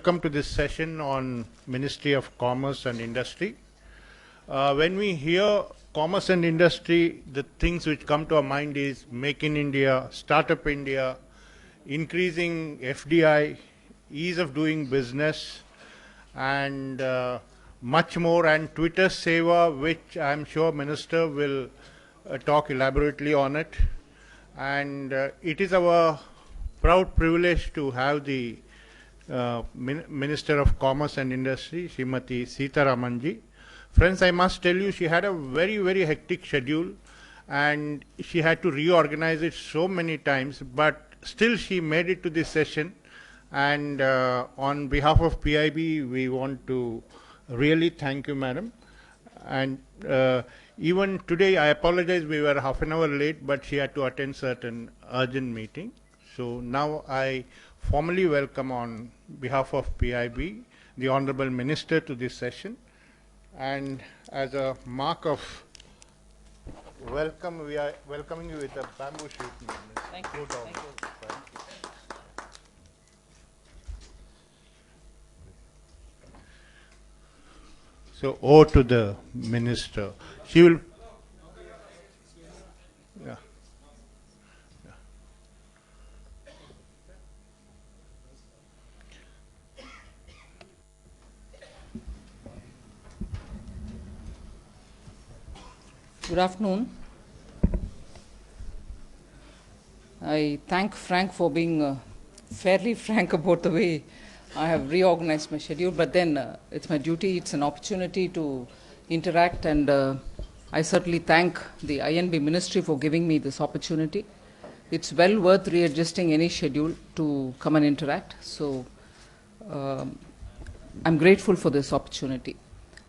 welcome to this session on Ministry of Commerce and Industry. When we hear commerce and industry, the things which come to our mind is Make in India, Startup India, increasing FDI, ease of doing business, and much more, and Twitter Seva, which I'm sure Minister will talk elaborately on it. And it is our proud privilege to have the Minister of Commerce and Industry, Srimati Sitharaman ji. Friends, I must tell you, she had a very, very hectic schedule and she had to reorganize it so many times, but still she made it to this session. And on behalf of PIB, we want to really thank you, madam. And even today, I apologize, we were half an hour late, but she had to attend certain urgent meeting. So now I formally welcome on behalf of PIB, the Honorable Minister to this session. And as a mark of welcome, we are welcoming you with a bamboo shoot. Thank you. Thank you. So, over to the Minister. She will. Yeah. Good afternoon. I thank Frank for being fairly frank about the way I have reorganized my schedule, but then it's my duty, it's an opportunity to interact, and I certainly thank the INB Ministry for giving me this opportunity. It's well worth readjusting any schedule to come and interact, so I'm grateful for this opportunity.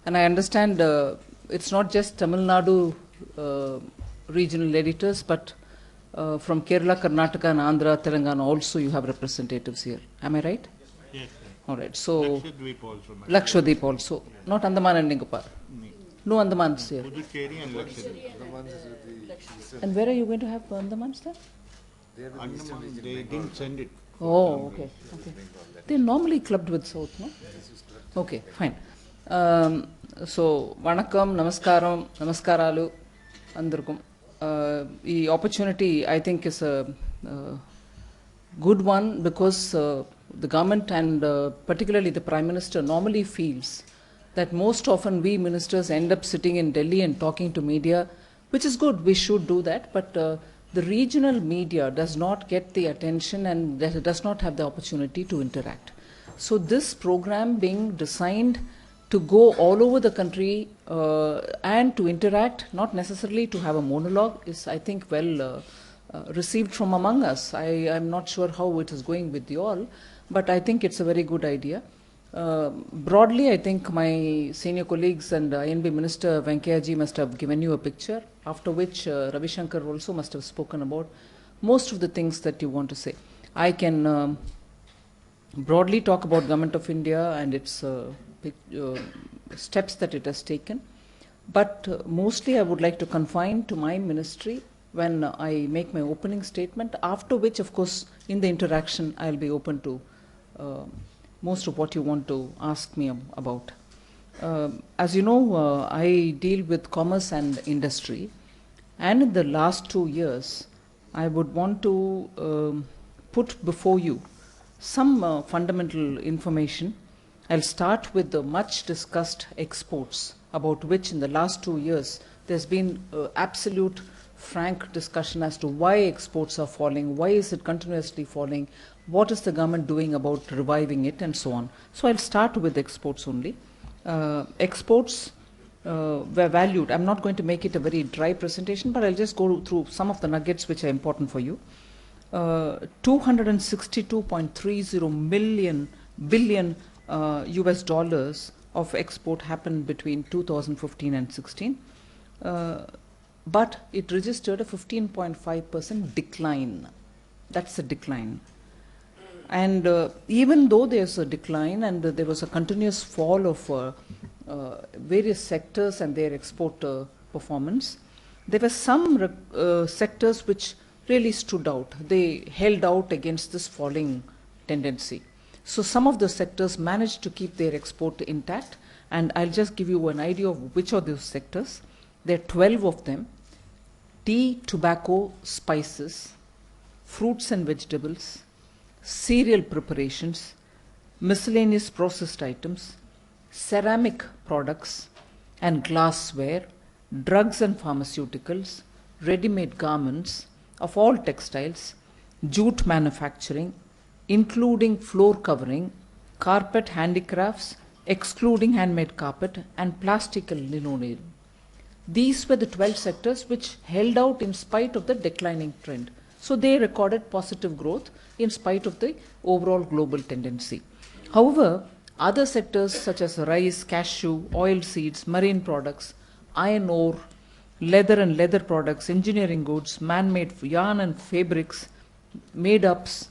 And I understand it's not just Tamil Nadu regional editors, but from Kerala, Karnataka, and Andhra, Telangana also you have representatives here. Am I right? Yes. All right. So Lakshadweep also. Lakshadweep also. Not Andaman and Nicobar. No Andamans here. Puducherry and Lakshadweep. And where are you going to have Andamans then? Andaman, they didn't send it. Oh, okay. Okay. They're normally clubbed with South, no? Okay, fine. So, Vanakkam, Namaskaram, Namaskaralu, Andarkum. The opportunity, I think, is a good one because the government and particularly the Prime Minister normally feels that most often we ministers end up sitting in Delhi and talking to media, which is good, we should do that, but the regional media does not get the attention and does not have the opportunity to interact. So this program being designed to go all over the country and to interact, not necessarily to have a monologue, is, I think, well received from among us. I'm not sure how it is going with you all, but I think it's a very good idea. Broadly, I think my senior colleagues and INB Minister Venkaiah ji must have given you a picture, after which Ravi Shankar also must have spoken about most of the things that you want to say. I can broadly talk about Government of India and its steps that it has taken, but mostly I would like to confine to my ministry when I make my opening statement, after which, of course, in the interaction, I'll be open to most of what you want to ask me about. As you know, I deal with commerce and industry, and in the last 2 years, I would want to put before you some fundamental information. I'll start with the much discussed exports, about which in the last 2 years there's been absolute frank discussion as to why exports are falling, why is it continuously falling, what is the government doing about reviving it, and so on. So I'll start with exports only. Exports were valued. I'm not going to make it a very dry presentation, but I'll just go through some of the nuggets which are important for you. 262.30 billion US dollars of export happened between 2015 and 16, but it registered a 15.5% decline. That's a decline. And even though there's a decline and there was a continuous fall of various sectors and their export performance, there were some sectors which really stood out. They held out against this falling tendency. So some of the sectors managed to keep their export intact, and I'll just give you an idea of which are those sectors. There are 12 of them: tea, tobacco, spices, fruits and vegetables, cereal preparations, miscellaneous processed items, ceramic products and glassware, drugs and pharmaceuticals, ready-made garments of all textiles, jute manufacturing, including floor covering, carpet handicrafts, excluding handmade carpet, and plastic and linoleum. These were the 12 sectors which held out in spite of the declining trend. So they recorded positive growth in spite of the overall global tendency. However, other sectors such as rice, cashew, oil seeds, marine products, iron ore, leather and leather products, engineering goods, man-made yarn and fabrics, made-ups,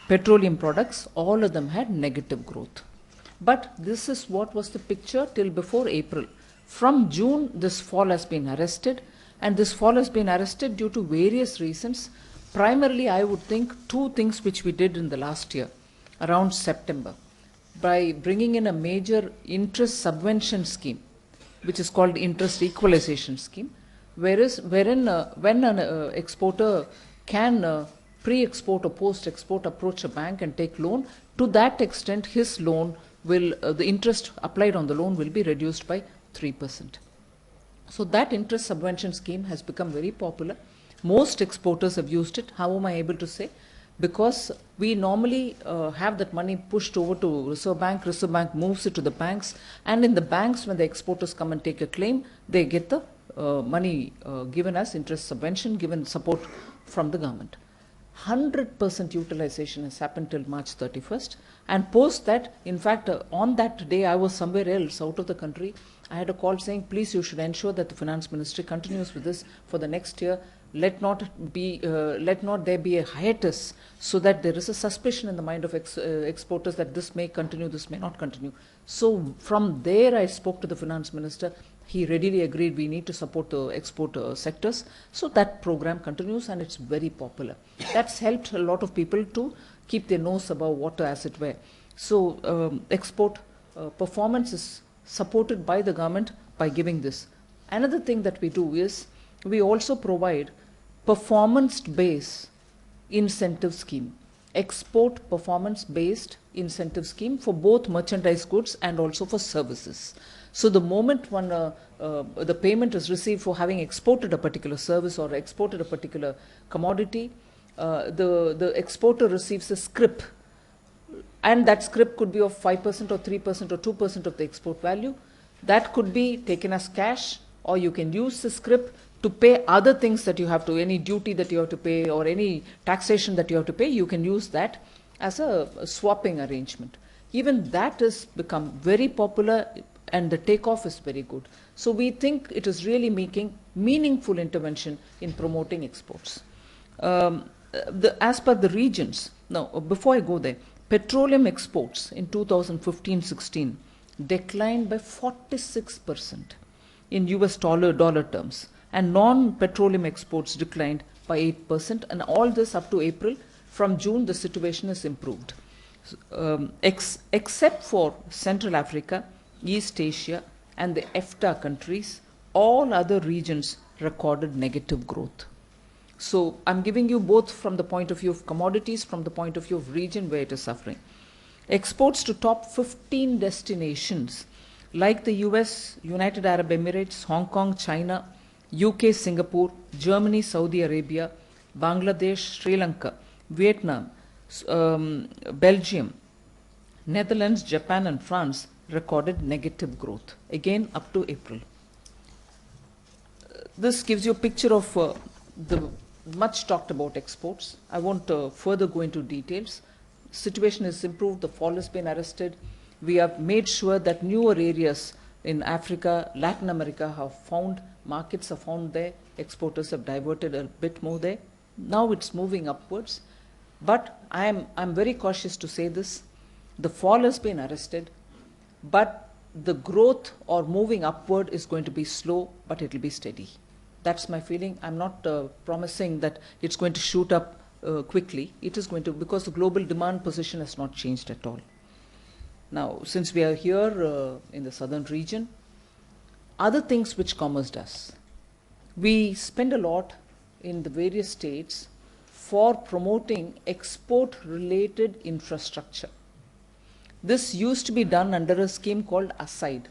petroleum products, all of them had negative growth. But this is what was the picture till before April. From June, this fall has been arrested, and this fall has been arrested due to various reasons. Primarily, I would think two things which we did in the last year, around September, by bringing in a major interest subvention scheme, which is called interest equalization scheme, wherein when an exporter can pre-export or post-export approach a bank and take loan, to that extent his loan will, the interest applied on the loan will be reduced by 3%. So that interest subvention scheme has become very popular. Most exporters have used it. How am I able to say? Because we normally have that money pushed over to Reserve Bank moves it to the banks, and in the banks, when the exporters come and take a claim, they get the money given as interest subvention, given support from the government. 100% utilization has happened till March 31st, and post that, in fact, on that day I was somewhere else out of the country. I had a call saying, please, you should ensure that the finance ministry continues with this for the next year. Let not there be a hiatus, so that there is a suspicion in the mind of exporters that this may continue, this may not continue. So from there I spoke to the finance minister. He readily agreed we need to support the export sectors. So that program continues, and it's very popular. That's helped a lot of people to keep their nose above water, as it were. So export performance is supported by the government by giving this. Another thing that we do is we also provide performance-based incentive scheme, export performance-based incentive scheme for both merchandise goods and also for services. So the moment when the payment is received for having exported a particular service or exported a particular commodity, the exporter receives a scrip, and that scrip could be of 5% or 3% or 2% of the export value. That could be taken as cash, or you can use the scrip to pay other things that you have to, any duty that you have to pay or any taxation that you have to pay. You can use that as a swapping arrangement. Even that has become very popular, and the takeoff is very good. So we think it is really making meaningful intervention in promoting exports. As per the regions, now before I go there, petroleum exports in 2015-16 declined by 46% in US dollar terms, and non-petroleum exports declined by 8%, and all this up to April. From June, the situation has improved. Except for Central Africa, East Asia, and the EFTA countries, all other regions recorded negative growth. So I'm giving you both from the point of view of commodities, from the point of view of region where it is suffering. Exports to top 15 destinations like the US, United Arab Emirates, Hong Kong, China, UK, Singapore, Germany, Saudi Arabia, Bangladesh, Sri Lanka, Vietnam, Belgium, Netherlands, Japan, and France recorded negative growth, again up to April. This gives you a picture of the much talked about exports. I won't further go into details. Situation is improved, the fall has been arrested. We have made sure that newer areas in Africa, Latin America have found, markets are found there, exporters have diverted a bit more there. Now it's moving upwards. But I'm very cautious to say this. The fall has been arrested, but the growth or moving upward is going to be slow, but it will be steady. That's my feeling. I'm not promising that it's going to shoot up quickly. It is going to, because the global demand position has not changed at all. Now, since we are here in the southern region, other things which commerce does. We spend a lot in the various states for promoting export-related infrastructure. This used to be done under a scheme called ASIDE.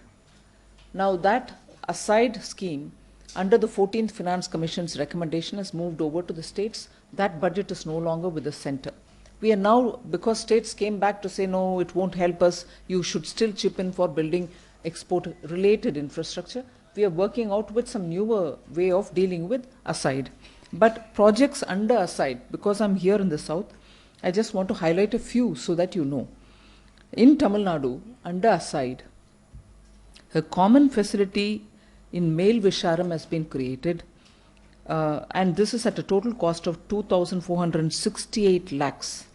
Now that ASIDE scheme, under the 14th Finance Commission's recommendation, has moved over to the states. That budget is no longer with the center. We are now, because states came back to say, no, it won't help us, you should still chip in for building export-related infrastructure, we are working out with some newer way of dealing with ASIDE. But projects under ASIDE, because I'm here in the south, I just want to highlight a few so that you know. In Tamil Nadu, under ASIDE, a common facility in Mail Visharam has been created, and this is at a total cost of 2,468 lakhs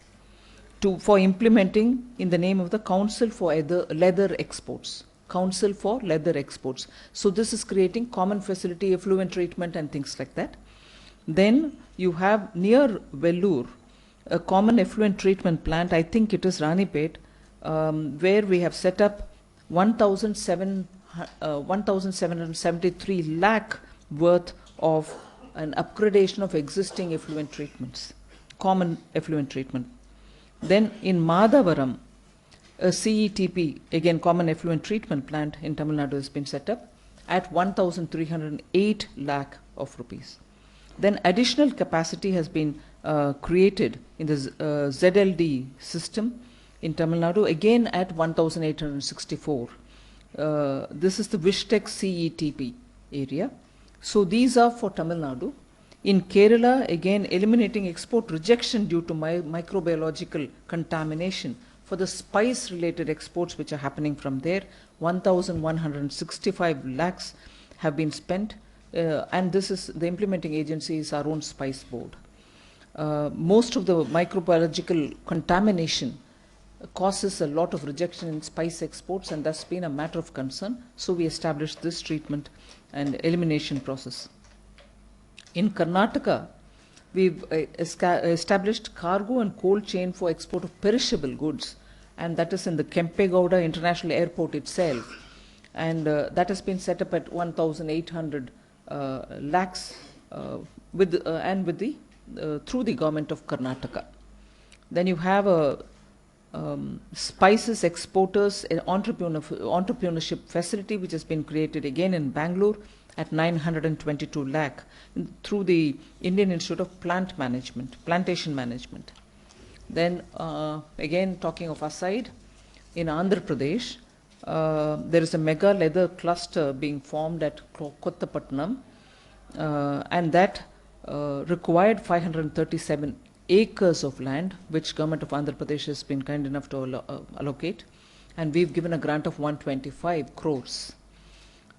for implementing in the name of the Council for Leather Exports. Council for Leather Exports. So this is creating common facility, effluent treatment and things like that. Then you have near Vellore, a common effluent treatment plant, I think it is Ranipet, where we have set up 1,773 lakh worth of an upgradation of existing effluent treatments, common effluent treatment. Then in Madhavaram, a CETP, again common effluent treatment plant in Tamil Nadu has been set up at 1,308 lakh of rupees. Then additional capacity has been created in the ZLD system in Tamil Nadu, again at 1,864. This is the Vishtech CETP area. So these are for Tamil Nadu. In Kerala, again eliminating export rejection due to microbiological contamination for the spice related exports which are happening from there, 1,165 lakhs have been spent, and this is the implementing agency is our own spice board. Most of the microbiological contamination causes a lot of rejection in spice exports, and that's been a matter of concern. So we established this treatment and elimination process. In Karnataka, we've established cargo and cold chain for export of perishable goods, and that is in the Kempegowda International Airport itself. And that has been set up at 1,800 lakhs through the government of Karnataka. Then you have spices exporters entrepreneurship facility which has been created again in Bangalore at 922 lakh through the Indian Institute of Plantation Management. Then again talking of ASIDE, in Andhra Pradesh, there is a mega leather cluster being formed at Kottapatnam, and that required 537 acres of land, which government of Andhra Pradesh has been kind enough to allocate, and we've given a grant of 125 crores.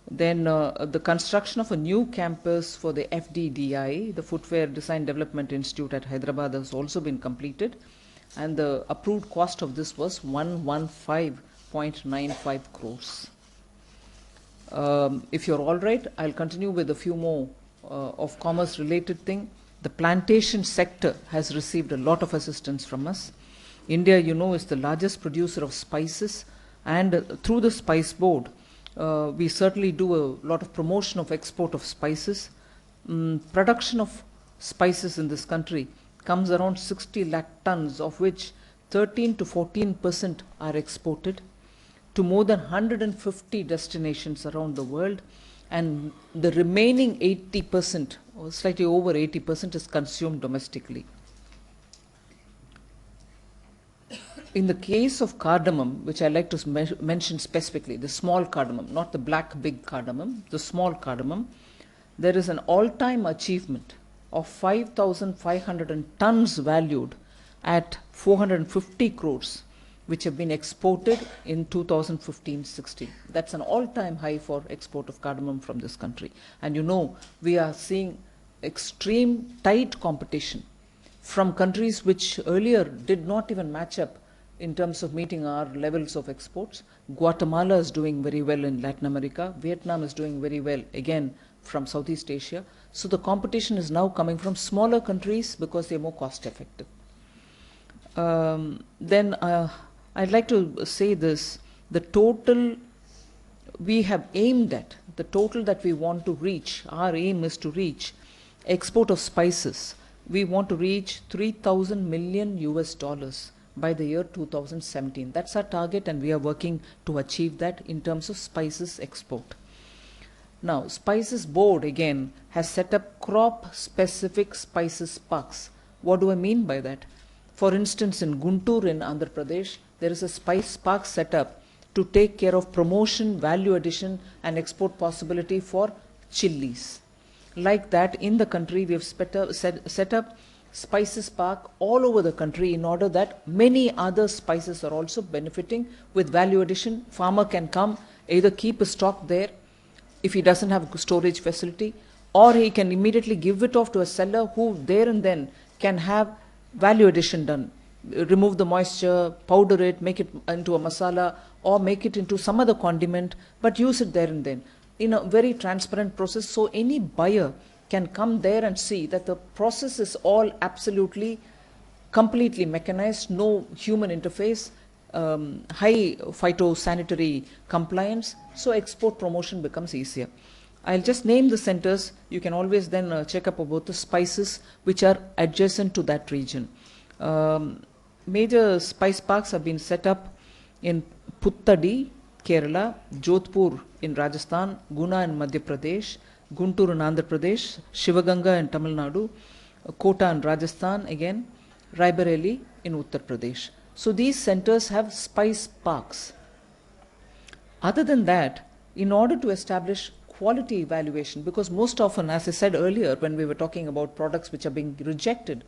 Then the construction of a new campus for the FDDI, the Footwear Design Development Institute at Hyderabad, has also been completed, and the approved cost of this was 115.95 crores. If you're all right, I'll continue with a few more of commerce related thing. The plantation sector has received a lot of assistance from us. India, you know, is the largest producer of spices, and through the Spice Board, we certainly do a lot of promotion of export of spices. Production of spices in this country comes around 60 lakh tons, of which 13 to 14% are exported to more than 150 destinations around the world, and the remaining 80%, or slightly over 80%, is consumed domestically. In the case of cardamom, which I like to mention specifically, the small cardamom, not the black big cardamom, the small cardamom, there is an all-time achievement of 5,500 tons valued at 450 crores, which have been exported in 2015-16. That's an all-time high for export of cardamom from this country. And you know, we are seeing extreme tight competition from countries which earlier did not even match up in terms of meeting our levels of exports. Guatemala is doing very well in Latin America. Vietnam is doing very well, again, from Southeast Asia. So the competition is now coming from smaller countries because they're more cost effective. Then I'd like to say this, the total we have aimed at, the total that we want to reach, our aim is to reach export of spices. We want to reach 3,000 million US dollars by the year 2017. That's our target, and we are working to achieve that in terms of spices export. Now, Spices Board again has set up crop specific spices parks. What do I mean by that? For instance, in Guntur in Andhra Pradesh, there is a spice park set up to take care of promotion, value addition and export possibility for chilies. Like that, in the country we have set up spices park all over the country in order that many other spices are also benefiting with value addition. Farmer can come, either keep a stock there if he doesn't have a storage facility, or he can immediately give it off to a seller who there and then can have value addition done. Remove the moisture, powder it, make it into a masala, or make it into some other condiment, but use it there and then in a very transparent process, so any buyer can come there and see that the process is all absolutely completely mechanized, no human interface, high phytosanitary compliance, so export promotion becomes easier. I'll just name the centers. You can always then check up about the spices which are adjacent to that region. Major spice parks have been set up in Puttadi, Kerala, Jodhpur in Rajasthan, Guna in Madhya Pradesh, Guntur in Andhra Pradesh, Shivaganga in Tamil Nadu, Kota in Rajasthan again, Raebareli in Uttar Pradesh. So these centers have spice parks. Other than that, in order to establish quality evaluation, because most often, as I said earlier when we were talking about products which are being rejected,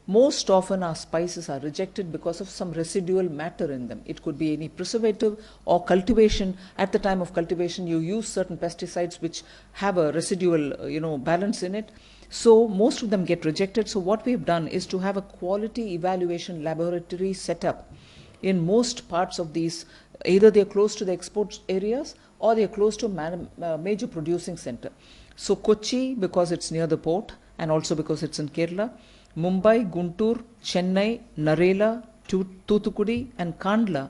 most often our spices are rejected because of some residual matter in them. It could be any preservative or cultivation. At the time of cultivation, you use certain pesticides which have a residual, balance in it. So most of them get rejected. So what we've done is to have a quality evaluation laboratory set up in most parts of these. Either they're close to the export areas or they're close to a major producing center. So Kochi, because it's near the port and also because it's in Kerala, Mumbai, Guntur, Chennai, Narela, Toothukudi and Kandla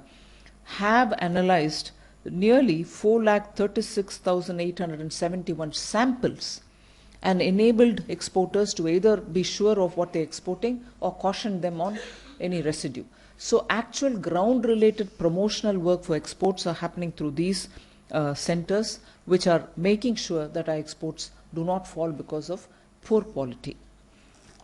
have analyzed nearly 4,36,871 samples and enabled exporters to either be sure of what they're exporting or caution them on any residue. So actual ground related promotional work for exports are happening through these centers, which are making sure that our exports do not fall because of poor quality.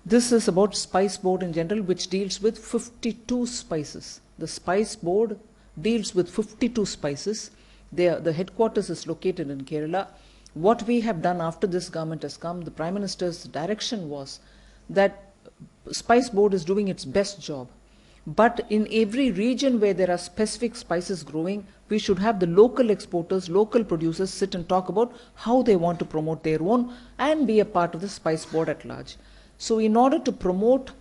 This is about Spice Board in general, which deals with 52 spices. The Spice Board deals with 52 spices. The headquarters is located in Kerala. What we have done after this government has come, the Prime Minister's direction was that Spice Board is doing its best job. But in every region where there are specific spices growing, we should have the local exporters, local producers sit and talk about how they want to promote their own and be a part of the Spice Board at large. So in order to promote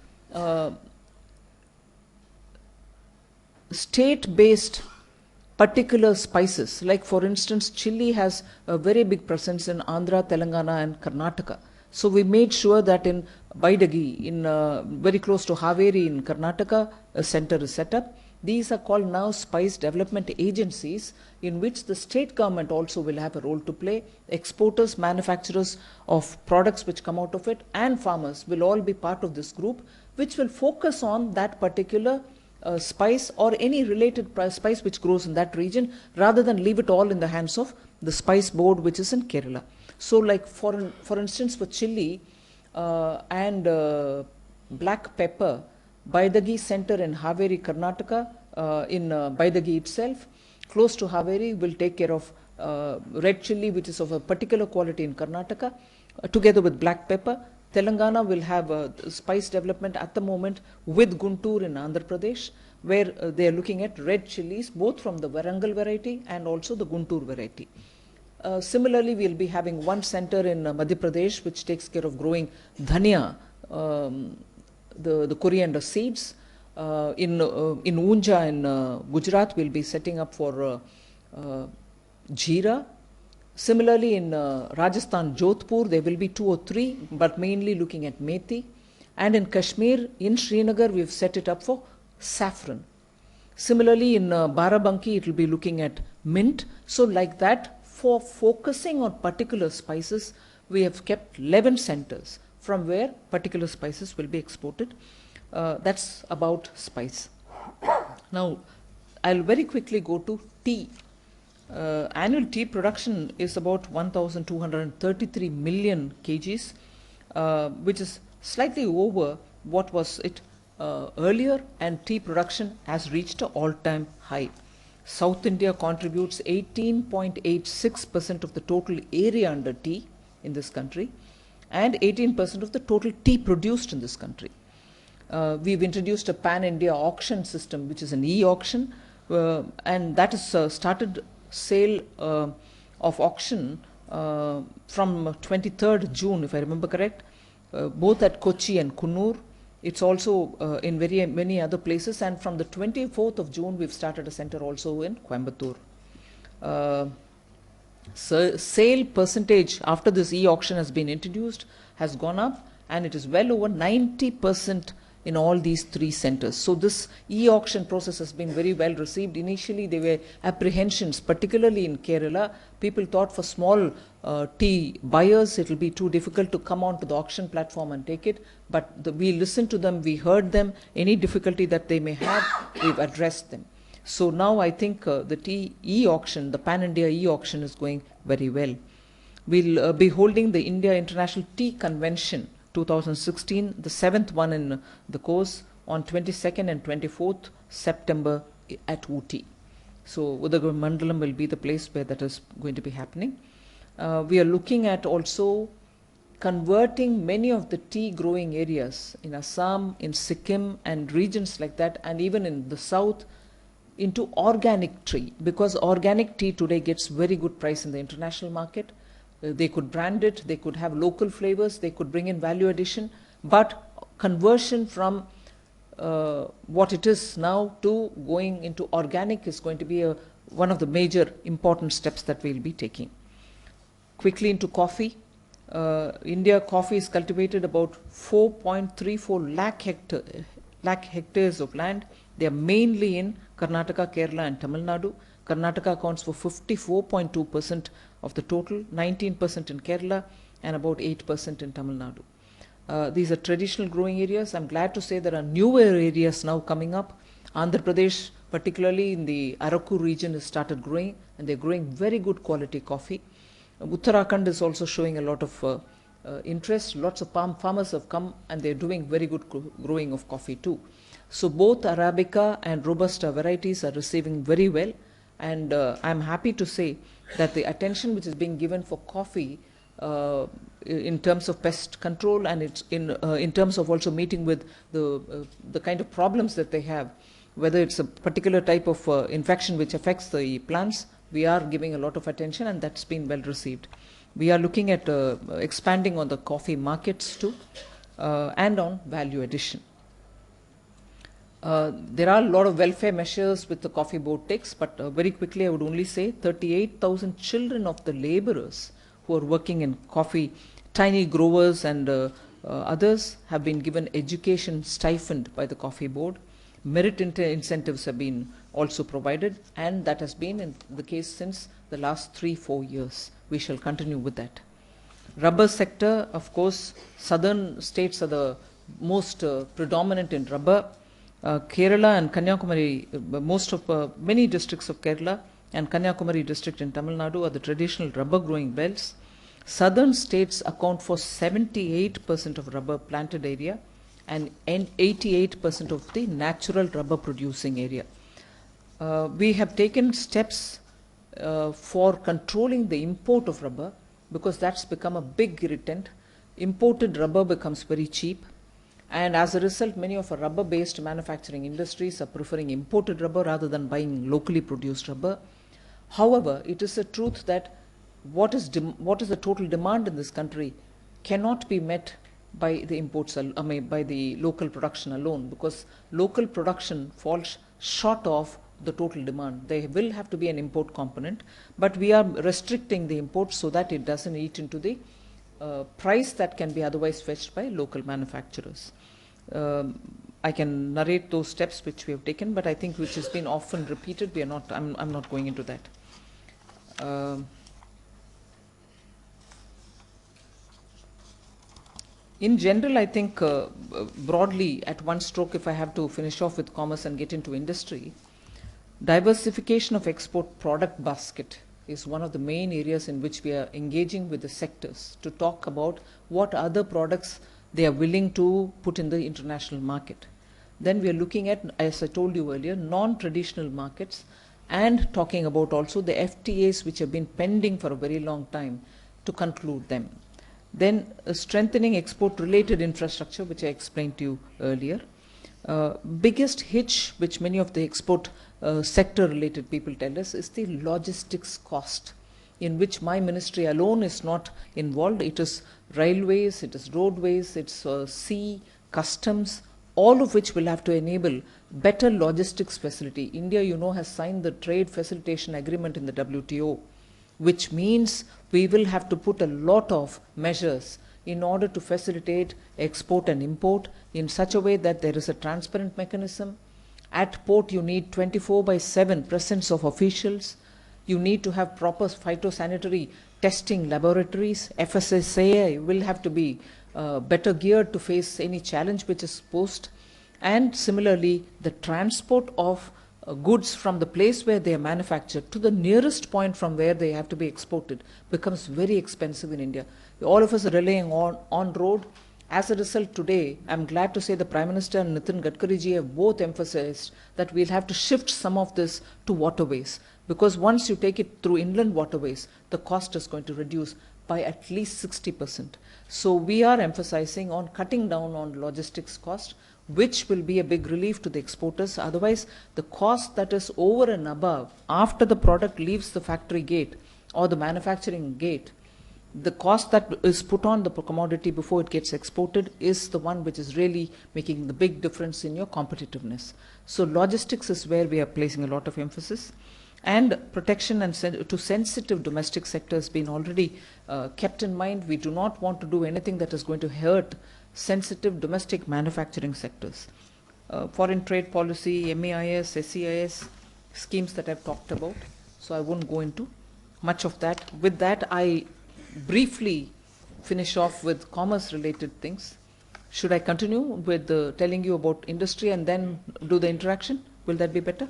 state-based particular spices, like for instance, chili has a very big presence in Andhra, Telangana and Karnataka. So we made sure that in Baidagi, in very close to Haveri in Karnataka, a center is set up. These are called now spice development agencies, in which the state government also will have a role to play. Exporters, manufacturers of products which come out of it and farmers will all be part of this group, which will focus on that particular spice or any related spice which grows in that region, rather than leave it all in the hands of the Spice Board which is in Kerala. So like for instance, for chili and black pepper, Baidagi Center in Haveri, Karnataka, in Baidagi itself, close to Haveri, will take care of red chili, which is of a particular quality in Karnataka, together with black pepper. Telangana will have spice development at the moment with Guntur in Andhra Pradesh, where they are looking at red chilies, both from the Varangal variety and also the Guntur variety. Similarly, we will be having one center in Madhya Pradesh, which takes care of growing dhania, the coriander seeds. In Unja in Gujarat, we'll be setting up for jeera. Similarly, in Rajasthan, Jodhpur, there will be 2 or 3, but mainly looking at methi. And in Kashmir, in Srinagar, we've set it up for saffron. Similarly, in Barabanki, it will be looking at mint. So like that, for focusing on particular spices, we have kept 11 centers from where particular spices will be exported. That's about spice. Now, I'll very quickly go to tea. Annual tea production is about 1,233 million kgs, which is slightly over what was it earlier, and tea production has reached an all-time high. South India contributes 18.86% of the total area under tea in this country and 18% of the total tea produced in this country. We've introduced a pan-India auction system, which is an e-auction, and that has started sale of auction from 23rd June, if I remember correct, both at Kochi and Kunnur. It's also in very many other places, and from the 24th of June, we've started a center also in Coimbatore. So sale percentage after this e-auction has been introduced has gone up, and it is well over 90% in all these three centers. So this e-auction process has been very well received. Initially, there were apprehensions, particularly in Kerala. People thought for small tea buyers, it will be too difficult to come onto the auction platform and take it. But we listened to them, we heard them. Any difficulty that they may have, we've addressed them. So now I think the tea e-auction, the Pan-India e-auction is going very well. We'll be holding the India International Tea Convention 2016, the 7th one in the course, on 22nd and 24th September at Ooty. So Udagur Mandalam will be the place where that is going to be happening. We are looking at also converting many of the tea growing areas in Assam, in Sikkim and regions like that, and even in the south, into organic tea, because organic tea today gets very good price in the international market. They could brand it, they could have local flavors, they could bring in value addition, but conversion from what it is now to going into organic is going to be one of the major important steps that we'll be taking. Quickly into coffee. India coffee is cultivated about 4.34 lakh hectares of land. They are mainly in Karnataka, Kerala and Tamil Nadu. Karnataka accounts for 54.2% of the total, 19% in Kerala and about 8% in Tamil Nadu. These are traditional growing areas. I'm glad to say there are newer areas now coming up. Andhra Pradesh, particularly in the Araku region, has started growing, and they're growing very good quality coffee. Uttarakhand is also showing a lot of interest. Lots of palm farmers have come, and they're doing very good growing of coffee too. So both Arabica and Robusta varieties are receiving very well. And I'm happy to say that the attention which is being given for coffee in terms of pest control, and it's in terms of also meeting with the kind of problems that they have, whether it's a particular type of infection which affects the plants, we are giving a lot of attention, and that's been well received. We are looking at expanding on the coffee markets too, and on value addition. There are a lot of welfare measures which the coffee board takes, but very quickly I would only say 38,000 children of the laborers who are working in coffee, tiny growers and others have been given education stipend by the coffee board. Merit incentives have been also provided, and that has been in the case since the last 3-4 years. We shall continue with that. Rubber sector, of course, southern states are the most predominant in rubber. Kerala and Kanyakumari, many districts of Kerala and Kanyakumari district in Tamil Nadu are the traditional rubber growing belts. Southern states account for 78% of rubber planted area and 88% of the natural rubber producing area. We have taken steps for controlling the import of rubber, because that's become a big irritant. Imported rubber becomes very cheap. And as a result, many of our rubber-based manufacturing industries are preferring imported rubber rather than buying locally produced rubber. However, it is a truth that what is the total demand in this country cannot be met by the imports, by the local production alone, because local production falls short of the total demand. There will have to be an import component, but we are restricting the imports so that it doesn't eat into the price that can be otherwise fetched by local manufacturers. I can narrate those steps which we have taken, but I think which has been often repeated. We are not. I'm not going into that. In general, I think broadly, at one stroke, if I have to finish off with commerce and get into industry, diversification of export product basket is one of the main areas in which we are engaging with the sectors to talk about what other products they are willing to put in the international market. Then we are looking at, as I told you earlier, non-traditional markets and talking about also the FTAs which have been pending for a very long time to conclude them. Then strengthening export-related infrastructure, which I explained to you earlier. Biggest hitch, which many of the export sector-related people tell us, is the logistics cost, in which my ministry alone is not involved. It is railways, it is roadways, it's sea, customs, all of which will have to enable better logistics facility. India, you know, has signed the trade facilitation agreement in the WTO, which means we will have to put a lot of measures in order to facilitate export and import in such a way that there is a transparent mechanism. At port, you need 24/7 presence of officials. You need to have proper phytosanitary testing laboratories. FSSAI will have to be better geared to face any challenge which is posed. And similarly, the transport of goods from the place where they are manufactured to the nearest point from where they have to be exported becomes very expensive in India. All of us are relying on road. As a result, today, I'm glad to say the Prime Minister and Nitin Gadkari ji have both emphasized that we'll have to shift some of this to waterways, because once you take it through inland waterways, the cost is going to reduce by at least 60%. So we are emphasizing on cutting down on logistics cost, which will be a big relief to the exporters. Otherwise, the cost that is over and above after the product leaves the factory gate or the manufacturing gate, the cost that is put on the commodity before it gets exported is the one which is really making the big difference in your competitiveness. So logistics is where we are placing a lot of emphasis. And protection and to sensitive domestic sector has been already kept in mind. We do not want to do anything that is going to hurt sensitive domestic manufacturing sectors. Foreign trade policy, MEIS, SEIS, schemes that I've talked about. So I won't go into much of that. With that, I briefly finish off with commerce related things. Should I continue with telling you about industry and then do the interaction? Will that be better?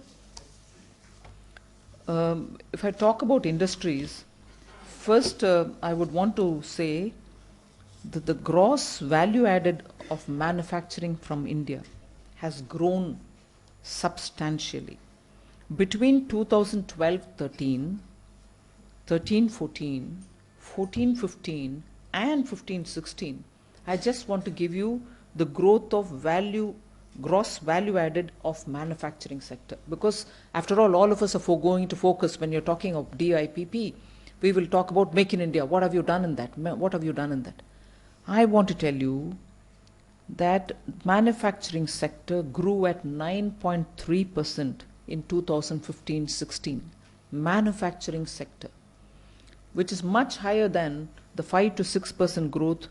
If I talk about industries, first I would want to say that the gross value added of manufacturing from India has grown substantially. Between 2012-13, 13-14, 14-15 and 15-16, I just want to give you the growth of gross value added of manufacturing sector, because after all of us are going to focus when you're talking of DIPP, we will talk about Make in India. What have you done in that? What have you done in that? I want to tell you that manufacturing sector grew at 9.3% in 2015-16. Manufacturing sector, which is much higher than the 5 to 6% growth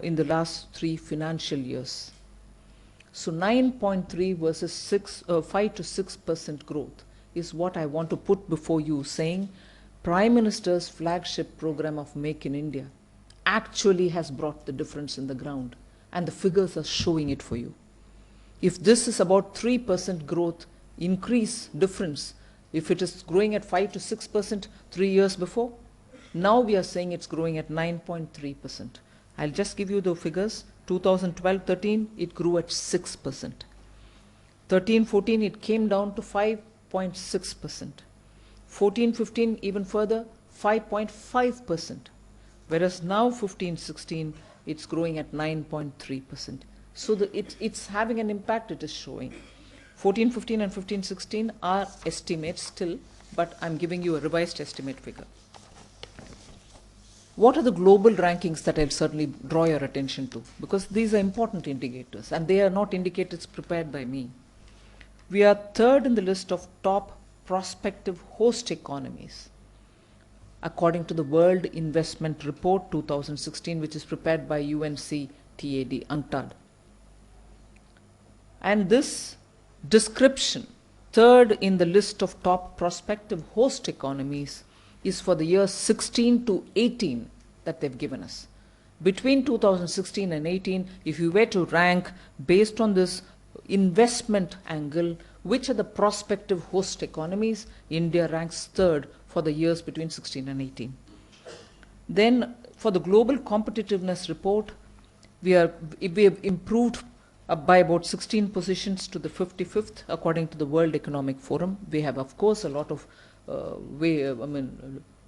in the last 3 financial years. So 9.3 versus 5 to 6% growth is what I want to put before you, saying Prime Minister's flagship program of Make in India actually has brought the difference in the ground, and the figures are showing it for you. If this is about 3% growth increase difference, if it is growing at 5 to 6% 3 years before, now we are saying it's growing at 9.3%. I'll just give you the figures. 2012-13, it grew at 6%. 13-14, it came down to 5.6%. 14-15, even further, 5.5%. Whereas now 15-16, it's growing at 9.3%. So it's having an impact, it is showing. 14-15 and 15-16 are estimates still, but I'm giving you a revised estimate figure. What are the global rankings that I'll certainly draw your attention to? Because these are important indicators, and they are not indicators prepared by me. We are third in the list of top prospective host economies, according to the World Investment Report 2016, which is prepared by UNCTAD, UNCTAD. And this description, third in the list of top prospective host economies, is for the years 16 to 18 that they've given us. Between 2016 and 18, if you were to rank based on this investment angle, which are the prospective host economies, India ranks third for the years between 16 and 18. Then for the global competitiveness report, we have improved by about 16 positions to the 55th according to the World Economic Forum. We have, of course, a lot of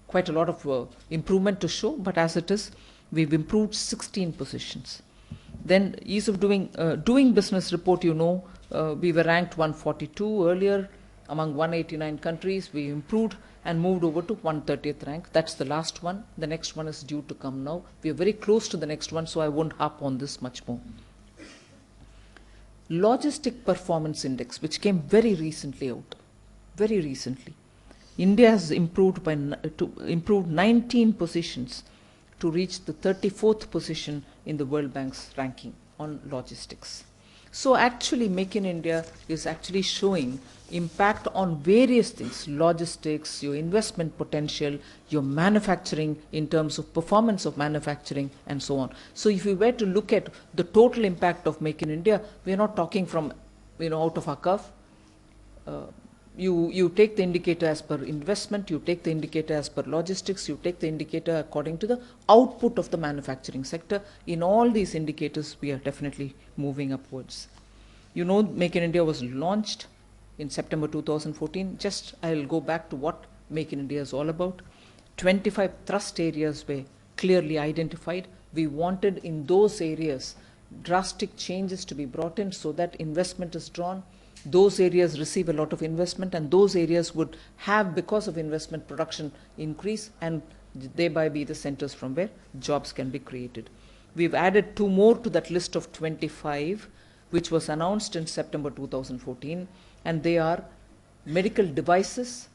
quite a lot of improvement to show, but as it is, we've improved 16 positions. Then ease of doing business report, we were ranked 142 earlier among 189 countries. We improved and moved over to 130th rank. That's the last one. The next one is due to come now. We are very close to the next one, so I won't harp on this much more. Logistic Performance Index, which came very recently out, very recently. India has improved 19 positions to reach the 34th position in the World Bank's ranking on logistics. So actually Make in India is actually showing impact on various things: logistics, your investment potential, your manufacturing in terms of performance of manufacturing, and so on. So if we were to look at the total impact of Make in India, we are not talking from out of our cuff. You take the indicator as per investment, you take the indicator as per logistics, you take the indicator according to the output of the manufacturing sector. In all these indicators, we are definitely moving upwards. Make in India was launched in September 2014. Just I'll go back to what Make in India is all about. 25 thrust areas were clearly identified. We wanted in those areas drastic changes to be brought in so that investment is drawn. Those areas receive a lot of investment, and those areas would have, because of investment, production increase, and thereby be the centers from where jobs can be created. We've added 2 more to that list of 25, which was announced in September 2014, and they are medical devices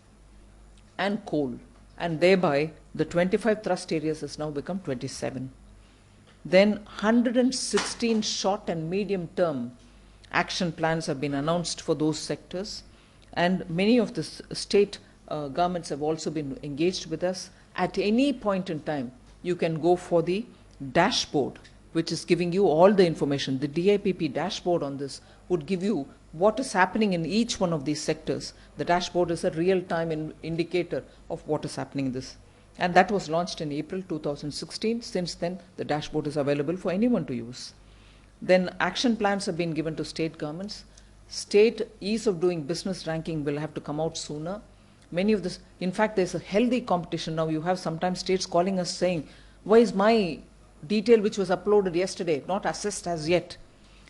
and coal, and thereby the 25 thrust areas has now become 27. Then 116 short and medium term action plans have been announced for those sectors, and many of the state governments have also been engaged with us. At any point in time, you can go for the dashboard, which is giving you all the information. The DIPP dashboard on this would give you what is happening in each one of these sectors. The dashboard is a real-time indicator of what is happening in this. And that was launched in April 2016. Since then, the dashboard is available for anyone to use. Then action plans have been given to state governments. State ease of doing business ranking will have to come out sooner. Many of this, in fact, there's a healthy competition now. You have sometimes states calling us saying, why is my detail which was uploaded yesterday not assessed as yet?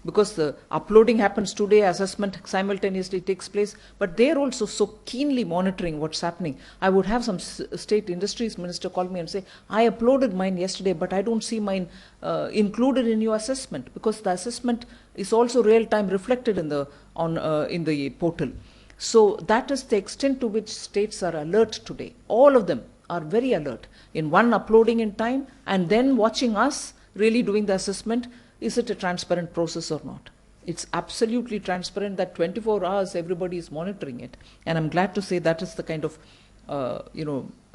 Because the uploading happens today, assessment simultaneously takes place, but they're also so keenly monitoring what's happening. I would have some state industries minister call me and say, I uploaded mine yesterday, but I don't see mine included in your assessment, because the assessment is also real-time reflected in the portal. So that is the extent to which states are alert today. All of them are very alert in one, uploading in time, and then watching us really doing the assessment. Is it a transparent process or not? It's absolutely transparent, that 24 hours everybody is monitoring it. And I'm glad to say that is the kind of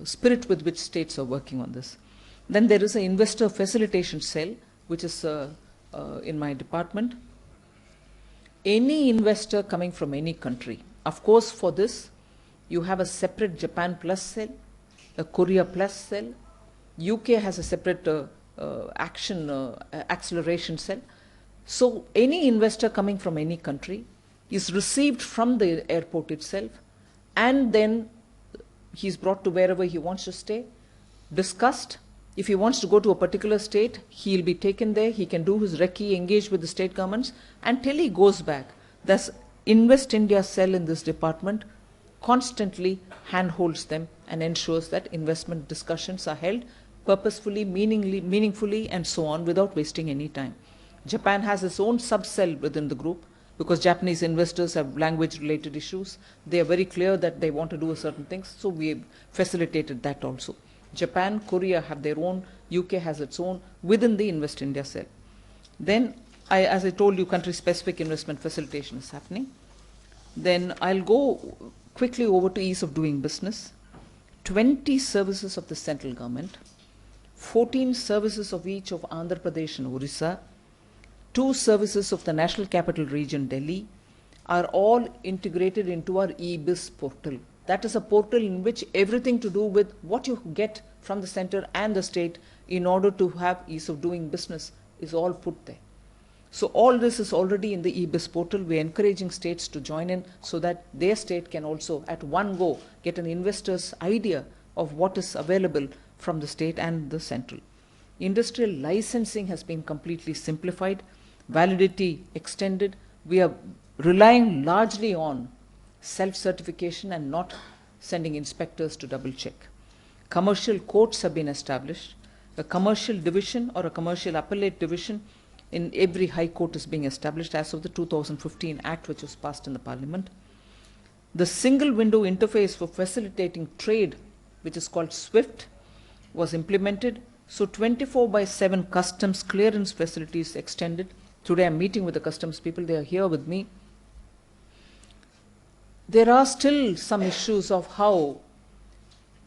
spirit with which states are working on this. Then there is an investor facilitation cell, which is in my department. Any investor coming from any country, of course for this, you have a separate Japan Plus cell, a Korea Plus cell. UK has a separate acceleration cell. So any investor coming from any country is received from the airport itself, and then he's brought to wherever he wants to stay, discussed. If he wants to go to a particular state, he'll be taken there. He can do his recce, engage with the state governments until he goes back. Thus, Invest India cell in this department constantly handholds them and ensures that investment discussions are held purposefully, meaningfully, and so on, without wasting any time. Japan has its own sub-cell within the group, because Japanese investors have language-related issues. They are very clear that they want to do certain things, so we have facilitated that also. Japan, Korea have their own, UK has its own within the Invest India cell. Then as I told you, country-specific investment facilitation is happening. Then I'll go quickly over to ease of doing business. 20 services of the central government, 14 services of each of Andhra Pradesh and Orissa, 2 services of the National Capital Region, Delhi, are all integrated into our e-biz portal. That is a portal in which everything to do with what you get from the center and the state in order to have ease of doing business is all put there. So all this is already in the e-biz portal. We are encouraging states to join in so that their state can also at one go get an investor's idea of what is available from the state and the central. Industrial licensing has been completely simplified, validity extended. We are relying largely on self-certification and not sending inspectors to double check. Commercial courts have been established. A commercial division or a commercial appellate division in every high court is being established as of the 2015 Act, which was passed in the Parliament. The single window interface for facilitating trade, which is called SWIFT, was implemented. So 24/7 customs clearance facilities extended. Today I'm meeting with the customs people. They are here with me. There are still some issues of how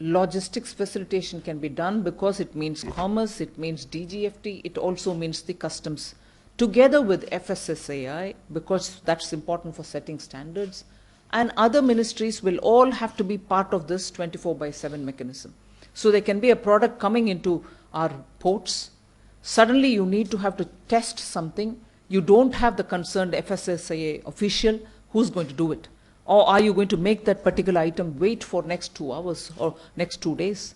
logistics facilitation can be done, because it means commerce, it means DGFT, it also means the customs together with FSSAI, because that's important for setting standards, and other ministries will all have to be part of this 24/7 mechanism. So there can be a product coming into our ports. Suddenly you need to have to test something. You don't have the concerned FSSAI official. Who's going to do it? Or are you going to make that particular item wait for next 2 hours or next 2 days?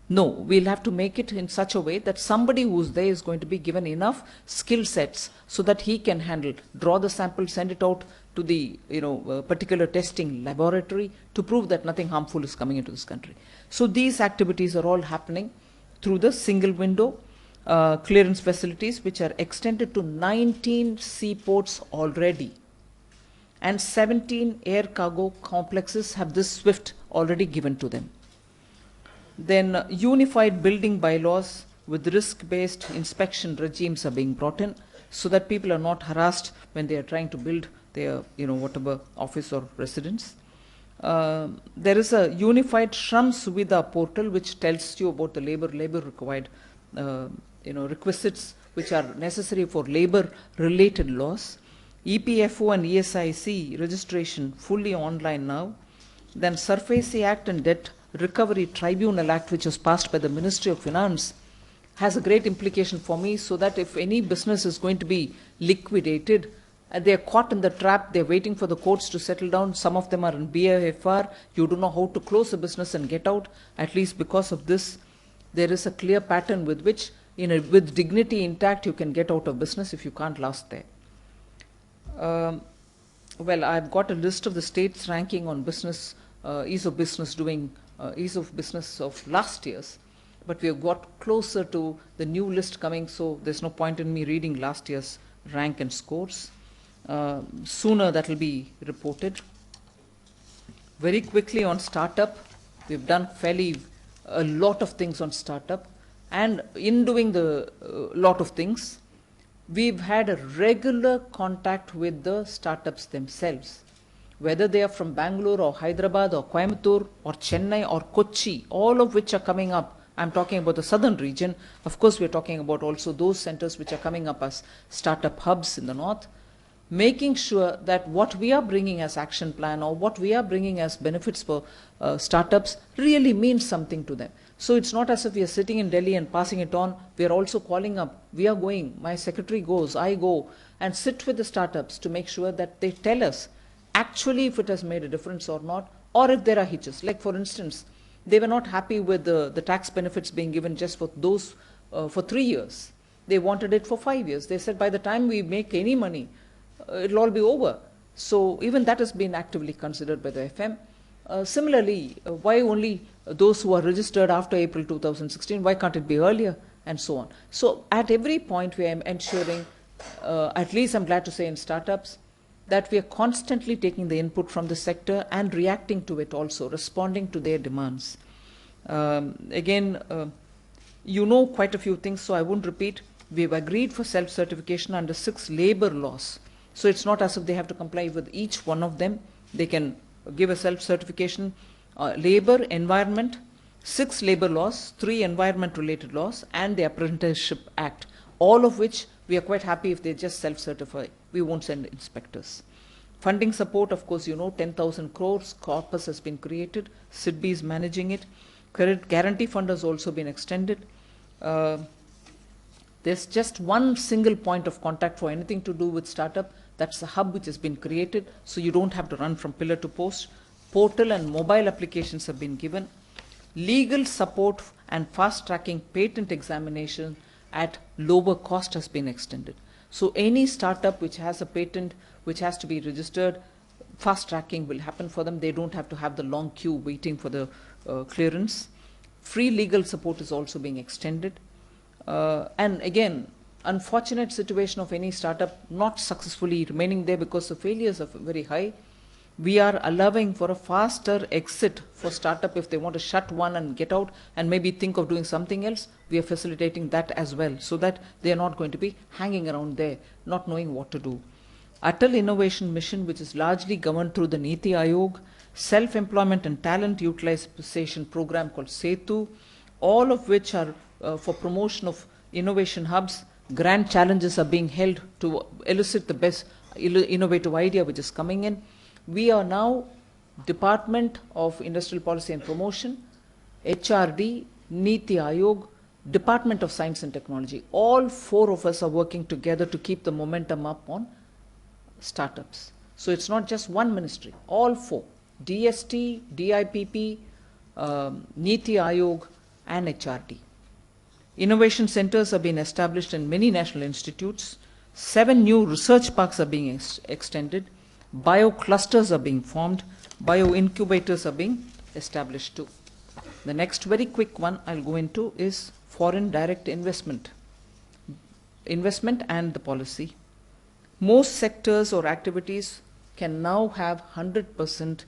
No, we'll have to make it in such a way that somebody who's there is going to be given enough skill sets so that he can handle, draw the sample, send it out to the particular testing laboratory to prove that nothing harmful is coming into this country. So these activities are all happening through the single window clearance facilities, which are extended to 19 seaports already. And 17 air cargo complexes have this SWIFT already given to them. Then unified building bylaws with risk-based inspection regimes are being brought in so that people are not harassed when they are trying to build their, whatever office or residence. There is a unified Shram Suvidha portal which tells you about the labor required, requisites which are necessary for labor-related laws. EPFO and ESIC registration fully online now. Then SURFACE Act and Debt Recovery Tribunal Act, which was passed by the Ministry of Finance, has a great implication for me, so that if any business is going to be liquidated, they are caught in the trap, they're waiting for the courts to settle down. Some of them are in BIFR. You don't know how to close a business and get out. At least because of this, there is a clear pattern with which, with dignity intact, you can get out of business if you can't last there. Well, I've got a list of the states ranking on business, ease of business of last year's, but we have got closer to the new list coming, so there's no point in me reading last year's rank and scores. Sooner that will be reported. Very quickly on startup, we've done a lot of things on startup, and in doing the lot of things, we've had a regular contact with the startups themselves, whether they are from Bangalore or Hyderabad or Coimbatore or Chennai or Kochi, all of which are coming up. I'm talking about the southern region. Of course, we're talking about also those centers which are coming up as startup hubs in the north, making sure that what we are bringing as action plan or what we are bringing as benefits for startups really means something to them. So it's not as if we are sitting in Delhi and passing it on. We are also calling up. We are going. My secretary goes. I go and sit with the startups to make sure that they tell us actually if it has made a difference or not, or if there are hitches. Like for instance, they were not happy with the tax benefits being given just for those for 3 years. They wanted it for 5 years. They said by the time we make any money, it'll all be over. So even that has been actively considered by the FM. Similarly, why only those who are registered after April 2016? Why can't it be earlier? And so on. So at every point we are ensuring, at least I'm glad to say in startups, that we are constantly taking the input from the sector and reacting to it also, responding to their demands. Again, you know quite a few things, so I won't repeat. We have agreed for self-certification under 6 labor laws. So it's not as if they have to comply with each one of them. They can give a self-certification, labor, environment, 6 labor laws, 3 environment-related laws, and the Apprenticeship Act, all of which we are quite happy if they just self-certify. We won't send inspectors. Funding support, of course, 10,000 crores, corpus has been created, SIDBI is managing it. Credit guarantee fund has also been extended. There's just one single point of contact for anything to do with startup. That's a hub which has been created, so you don't have to run from pillar to post. Portal and mobile applications have been given. Legal support and fast-tracking patent examination at lower cost has been extended. So any startup which has a patent which has to be registered, fast-tracking will happen for them. They don't have to have the long queue waiting for the clearance. Free legal support is also being extended. And again, unfortunate situation of any startup not successfully remaining there because the failures are very high. We are allowing for a faster exit for startup if they want to shut one and get out and maybe think of doing something else. We are facilitating that as well so that they are not going to be hanging around there, not knowing what to do. Atal Innovation Mission, which is largely governed through the Niti Aayog, self-employment and talent utilization program called SETU, all of which are for promotion of innovation hubs. Grand challenges are being held to elicit the best innovative idea which is coming in. We are now Department of Industrial Policy and Promotion, HRD, Niti Aayog, Department of Science and Technology. All 4 of us are working together to keep the momentum up on startups. So it's not just one ministry, all 4, DST, DIPP, Niti Aayog and HRD. Innovation centers have been established in many national institutes. 7 new research parks are being extended. Bio clusters are being formed. Bio incubators are being established too. The next very quick one I'll go into is foreign direct investment. Investment and the policy. Most sectors or activities can now have 100%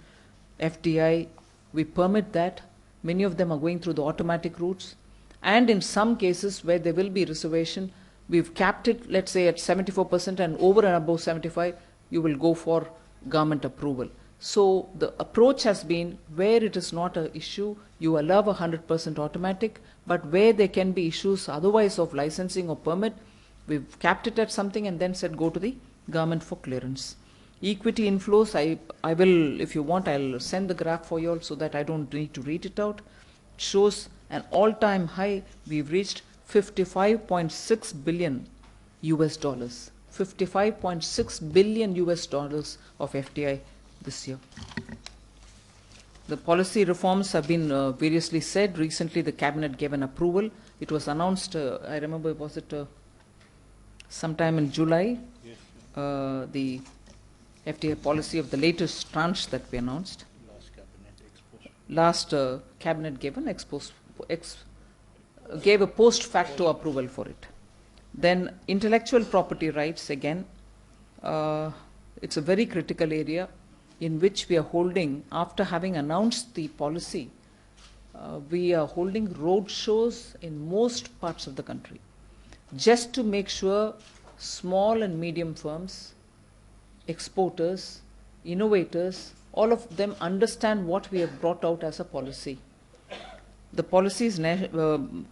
FDI. We permit that. Many of them are going through the automatic routes. And in some cases where there will be reservation, we've capped it, let's say at 74%, and over and above 75, you will go for government approval. So the approach has been where it is not an issue, you allow 100% automatic, but where there can be issues otherwise of licensing or permit, we've capped it at something and then said go to the government for clearance. Equity inflows, I will, if you want, I'll send the graph for you all so that I don't need to read it out. It shows an all-time high. We've reached 55.6 billion US dollars. 55.6 billion US dollars of FDI this year. The policy reforms have been variously said. Recently, the cabinet gave an approval. It was announced, I remember, was it sometime in July? Yes. The FDI policy of the latest tranche that we announced. Last cabinet gave an gave a post facto approval for it. Then intellectual property rights, again, it's a very critical area in which we are holding, after having announced the policy, we are holding road shows in most parts of the country, just to make sure small and medium firms, exporters, innovators, all of them understand what we have brought out as a policy. The policy is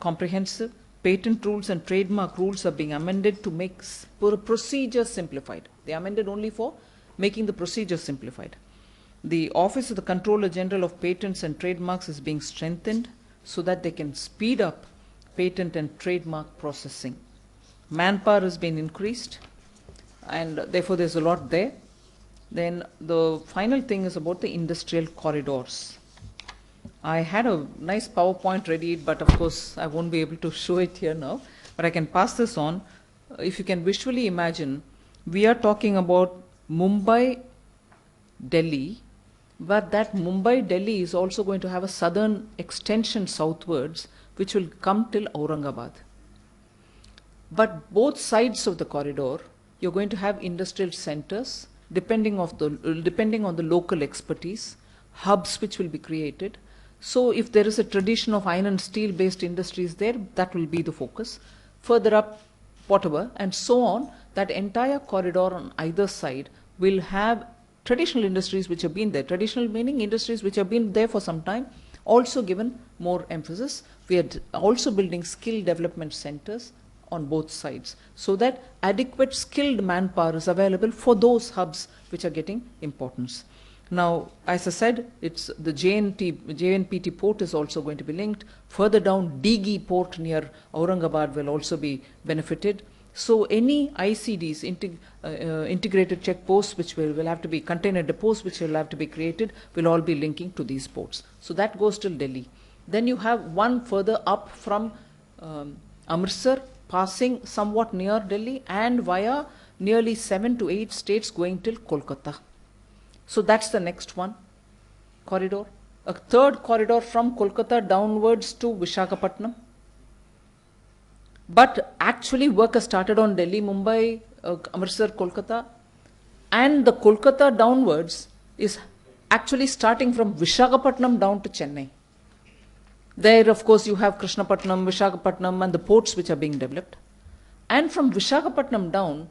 comprehensive. Patent rules and trademark rules are being amended to make procedures simplified. They are amended only for making the procedure simplified. The Office of the Controller General of Patents and Trademarks is being strengthened so that they can speed up patent and trademark processing. Manpower has been increased, and therefore there's a lot there. Then the final thing is about the industrial corridors. I had a nice PowerPoint ready, but of course I won't be able to show it here now, but I can pass this on. If you can visually imagine, we are talking about Mumbai, Delhi, but that Mumbai, Delhi is also going to have a southern extension southwards, which will come till Aurangabad. But both sides of the corridor, you're going to have industrial centers, depending on the local expertise, hubs which will be created. So if there is a tradition of iron and steel based industries there, that will be the focus. Further up, whatever, and so on. That entire corridor on either side will have traditional industries which have been there, traditional meaning industries which have been there for some time, also given more emphasis. We are also building skill development centers on both sides, so that adequate skilled manpower is available for those hubs which are getting importance. Now, as I said, it's the JNPT port is also going to be linked. Further down, Digi port near Aurangabad will also be benefited. So any ICDs, integrated checkposts, which will have to be container depots, which will have to be created, will all be linking to these ports. So that goes till Delhi. Then you have one further up from Amritsar, passing somewhat near Delhi and via nearly 7 to 8 states going till Kolkata. So that's the next one corridor. A third corridor from Kolkata downwards to Visakhapatnam. But actually work has started on Delhi, Mumbai, Amritsar, Kolkata, and the Kolkata downwards is actually starting from Visakhapatnam down to Chennai. There, of course, you have Krishnapatnam, Visakhapatnam, and the ports which are being developed. And from Visakhapatnam down,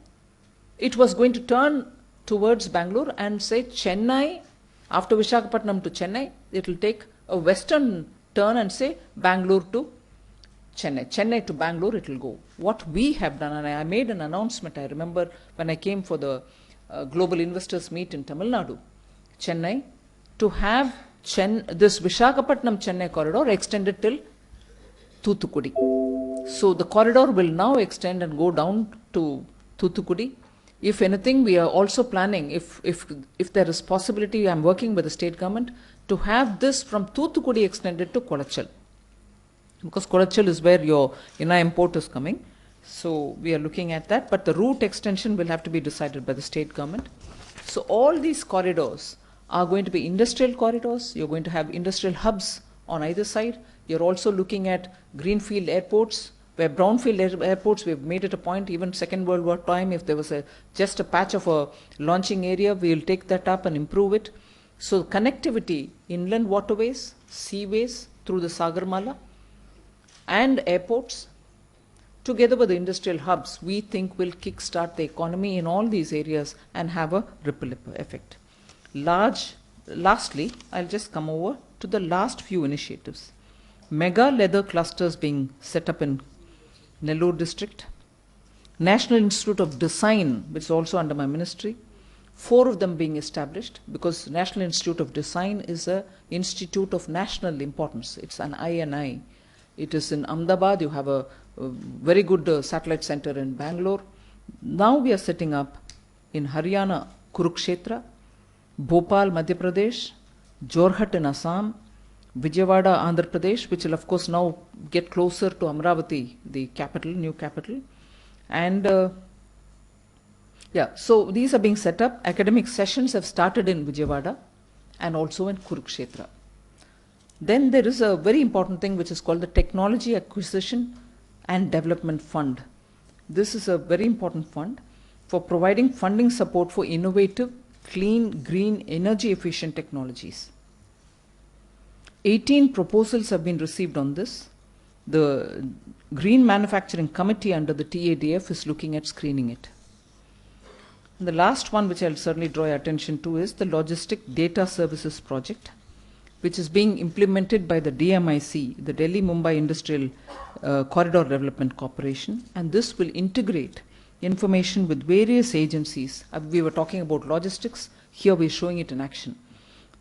it was going to turn towards Bangalore and say Chennai, after Visakhapatnam to Chennai, it will take a western turn and say Bangalore to Chennai. Chennai to Bangalore it will go. What we have done, and I made an announcement, I remember when I came for the Global Investors Meet in Tamil Nadu, Chennai, to have this Visakhapatnam Chennai corridor extended till Thoothukudi. So the corridor will now extend and go down to Thoothukudi. If anything, we are also planning, if there is possibility, I am working with the state government to have this from Thoothukudi extended to Kolachal. Because Kolachal is where your INA import is coming. So we are looking at that, but the route extension will have to be decided by the state government. So all these corridors are going to be industrial corridors. You're going to have industrial hubs on either side. You're also looking at greenfield airports, where brownfield airports, we've made it a point, even Second World War time, if there was just a patch of a launching area, we'll take that up and improve it. So connectivity, inland waterways, seaways through the Sagarmala, and airports, together with the industrial hubs, we think will kickstart the economy in all these areas and have a ripple effect. Lastly, I'll just come over to the last few initiatives. Mega leather clusters being set up in Nellore district. National Institute of Design, which is also under my ministry. 4 of them being established, because National Institute of Design is an institute of national importance. It's an INI. It is in Ahmedabad. You have a very good satellite center in Bangalore. Now we are setting up in Haryana, Kurukshetra, Bhopal, Madhya Pradesh, Jorhat in Assam, Vijayawada, Andhra Pradesh, which will of course now get closer to Amravati, the capital, new capital. And so these are being set up. Academic sessions have started in Vijayawada and also in Kurukshetra. Then there is a very important thing which is called the Technology Acquisition and Development Fund. This is a very important fund for providing funding support for innovative, clean, green, energy efficient technologies. 18 proposals have been received on this. The Green Manufacturing Committee under the TADF is looking at screening it. And the last one, which I'll certainly draw your attention to, is the Logistic Data Services Project, which is being implemented by the DMIC, the Delhi Mumbai Industrial Corridor Development Corporation, and this will integrate information with various agencies. We were talking about logistics, here we're showing it in action.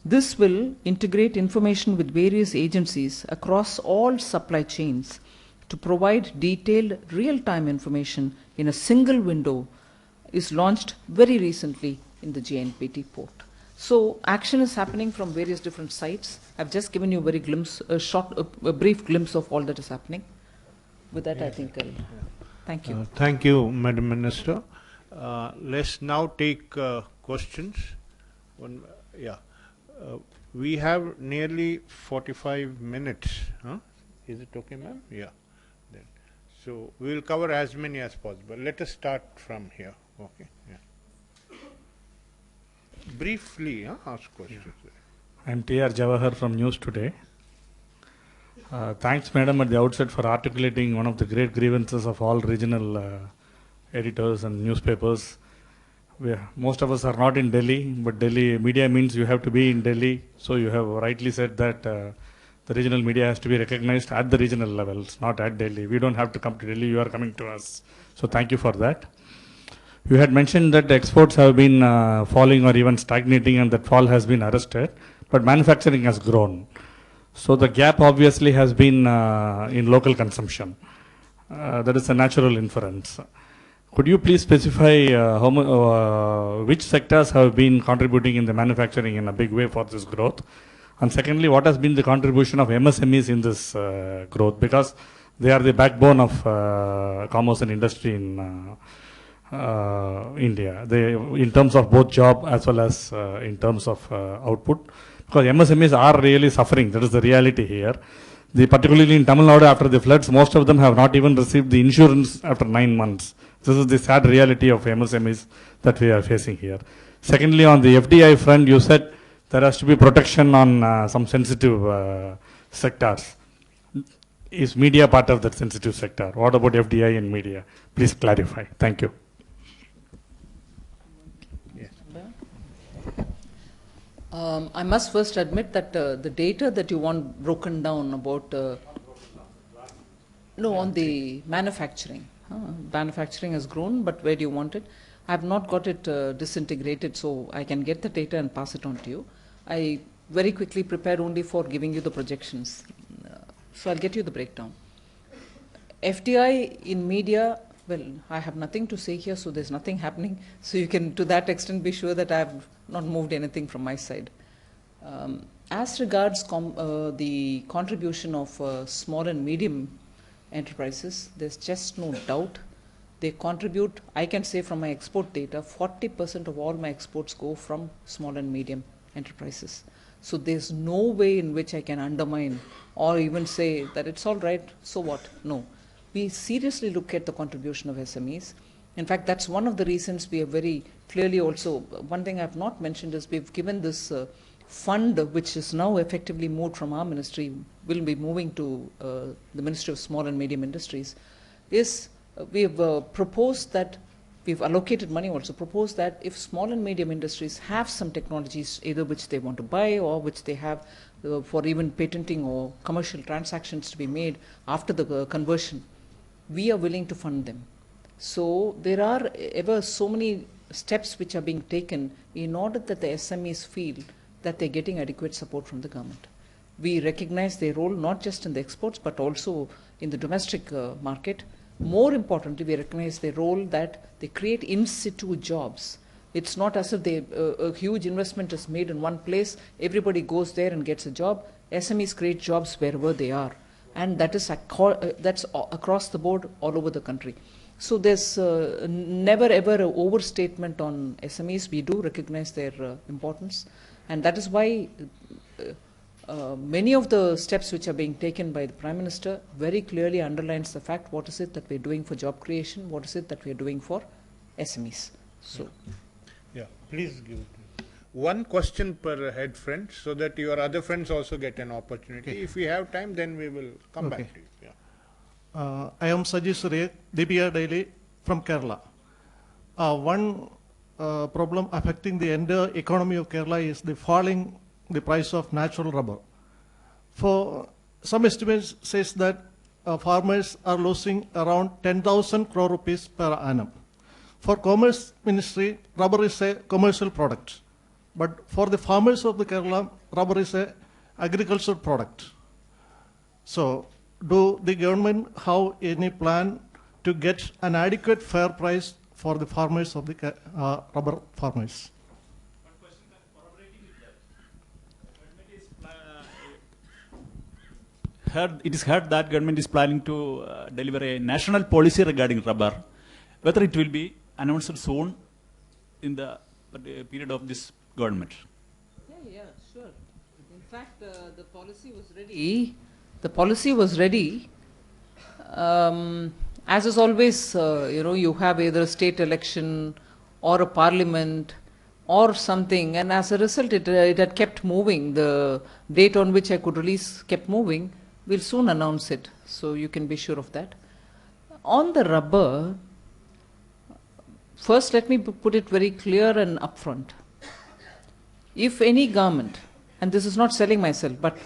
This will integrate information with various agencies across all supply chains to provide detailed real-time information in a single window. Is launched very recently in the JNPT port. So action is happening from various different sites. I've just given you a brief glimpse of all that is happening. With that, I think thank you. Thank you, Madam Minister. Let's now take questions. We have nearly 45 minutes. Huh? Is it okay, ma'am? Yeah. Then. So we will cover as many as possible. Let us start from here. Okay. Yeah. Briefly, ask questions. Yeah. I'm T.R. Jawahar from News Today. Thanks, Madam, at the outset for articulating one of the great grievances of all regional editors and newspapers. Most of us are not in Delhi, but Delhi media means you have to be in Delhi. So you have rightly said that the regional media has to be recognized at the regional levels, not at Delhi. We don't have to come to Delhi, you are coming to us. So thank you for that. You had mentioned that exports have been falling or even stagnating, and that fall has been arrested, but manufacturing has grown. So the gap obviously has been in local consumption. That is a natural inference. Could you please specify which sectors have been contributing in the manufacturing in a big way for this growth? And secondly, what has been the contribution of MSMEs in this growth? Because they are the backbone of commerce and industry in India, in terms of both job as well as in terms of output. Because MSMEs are really suffering, that is the reality here. Particularly in Tamil Nadu after the floods, most of them have not even received the insurance after 9 months. This is the sad reality of MSMEs that we are facing here. Secondly, on the FDI front, you said there has to be protection on some sensitive sectors. Is media part of that sensitive sector? What about FDI and media? Please clarify. Thank you. I must first admit that the data that you want broken down about, on the manufacturing. Manufacturing has grown, but where do you want it? I have not got it disintegrated, so I can get the data and pass it on to you. I very quickly prepared only for giving you the projections. So I'll get you the breakdown. FDI in media, well, I have nothing to say here, so there's nothing happening. So you can, to that extent, be sure that I have not moved anything from my side. As regards the contribution of small and medium enterprises, there's just no doubt. They contribute, I can say from my export data, 40% of all my exports go from small and medium enterprises. So there's no way in which I can undermine or even say that it's all right, so what? No. We seriously look at the contribution of SMEs. In fact, that's one of the reasons we are very clearly also, one thing I've not mentioned is we've given this fund which is now effectively moved from our ministry, will be moving to the Ministry of Small and Medium Industries, is we've proposed that, we've allocated money also, proposed that if small and medium industries have some technologies either which they want to buy or which they have for even patenting or commercial transactions to be made after the conversion, we are willing to fund them. So there are ever so many steps which are being taken in order that the SMEs feel that they're getting adequate support from the government. We recognize their role not just in the exports but also in the domestic market. More importantly, we recognize their role that they create in situ jobs. It's not as if a huge investment is made in one place, everybody goes there and gets a job. SMEs create jobs wherever they are. And that is that's across the board all over the country. So there's never ever an overstatement on SMEs. We do recognize their importance. And that is why many of the steps which are being taken by the Prime Minister very clearly underlines the fact what is it that we're doing for job creation, what is it that we're doing for SMEs. So, yeah, please give it. One question per head, friend, so that your other friends also get an opportunity. Okay. If we have time, then we will come back to you. Yeah. I am Saji Surya, DPR Daily from Kerala. One problem affecting the entire economy of Kerala is the falling the price of natural rubber. For some estimates says that farmers are losing around 10,000 crore rupees per annum. For Commerce Ministry, rubber is a commercial product. But for the farmers of the Kerala, rubber is a agricultural product. So, do the government have any plan to get an adequate fair price for the farmers of the rubber farmers? It is heard that government is planning to deliver a national policy regarding rubber. Whether it will be announced soon in the period of this government. Yeah, sure. In fact, the policy was ready. The policy was ready. As is always, you have either a state election or a parliament or something, and as a result, it had kept moving. The date on which I could release kept moving. We'll soon announce it, so you can be sure of that. On the rubber, First, let me put it very clear and upfront. If any government, and this is not selling myself, but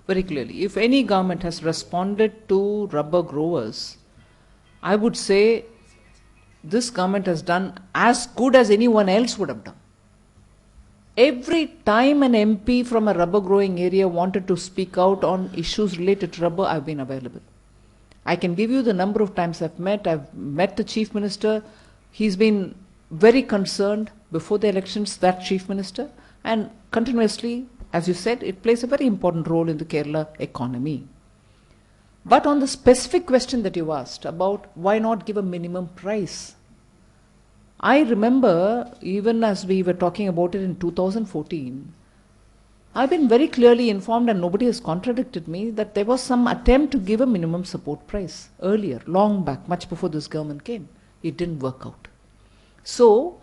very clearly, if any government has responded to rubber growers, I would say this government has done as good as anyone else would have done. Every time an MP from a rubber growing area wanted to speak out on issues related to rubber, I've been available. I can give you the number of times I've met the Chief Minister. He's been very concerned before the elections, that Chief Minister, and continuously, as you said, it plays a very important role in the Kerala economy. But on the specific question that you asked about why not give a minimum price, I remember even as we were talking about it in 2014, I've been very clearly informed, and nobody has contradicted me, that there was some attempt to give a minimum support price earlier, long back, much before this government came. It didn't work out. So,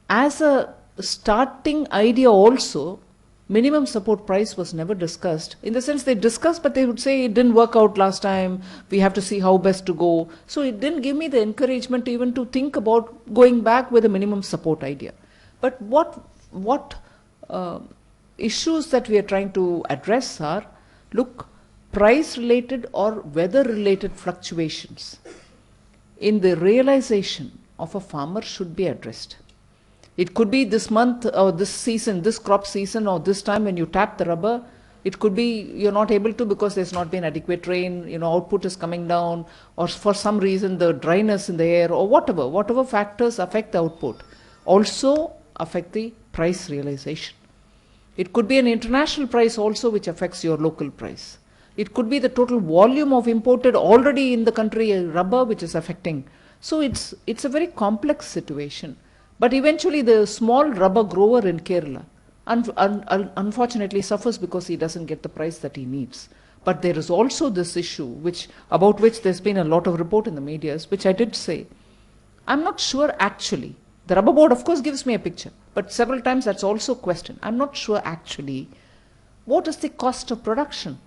as a starting idea also, minimum support price was never discussed. In the sense they discussed, but they would say it didn't work out last time, we have to see how best to go. So it didn't give me the encouragement even to think about going back with a minimum support idea. But what issues that we are trying to address are, look, price related or weather related fluctuations in the realization of a farmer should be addressed. It could be this month or this season, this crop season, or this time when you tap the rubber. It could be you're not able to because there's not been adequate rain, output is coming down, or for some reason the dryness in the air, or whatever factors affect the output also affect the price realization. It could be an international price also which affects your local price. It could be the total volume of imported already in the country rubber which is affecting. So it's a very complex situation. But eventually the small rubber grower in Kerala unfortunately suffers because he doesn't get the price that he needs. But there is also this issue about which there's been a lot of report in the media, which I did say. I'm not sure actually. The rubber board of course gives me a picture, but several times that's also questioned. I'm not sure actually what is the cost of production.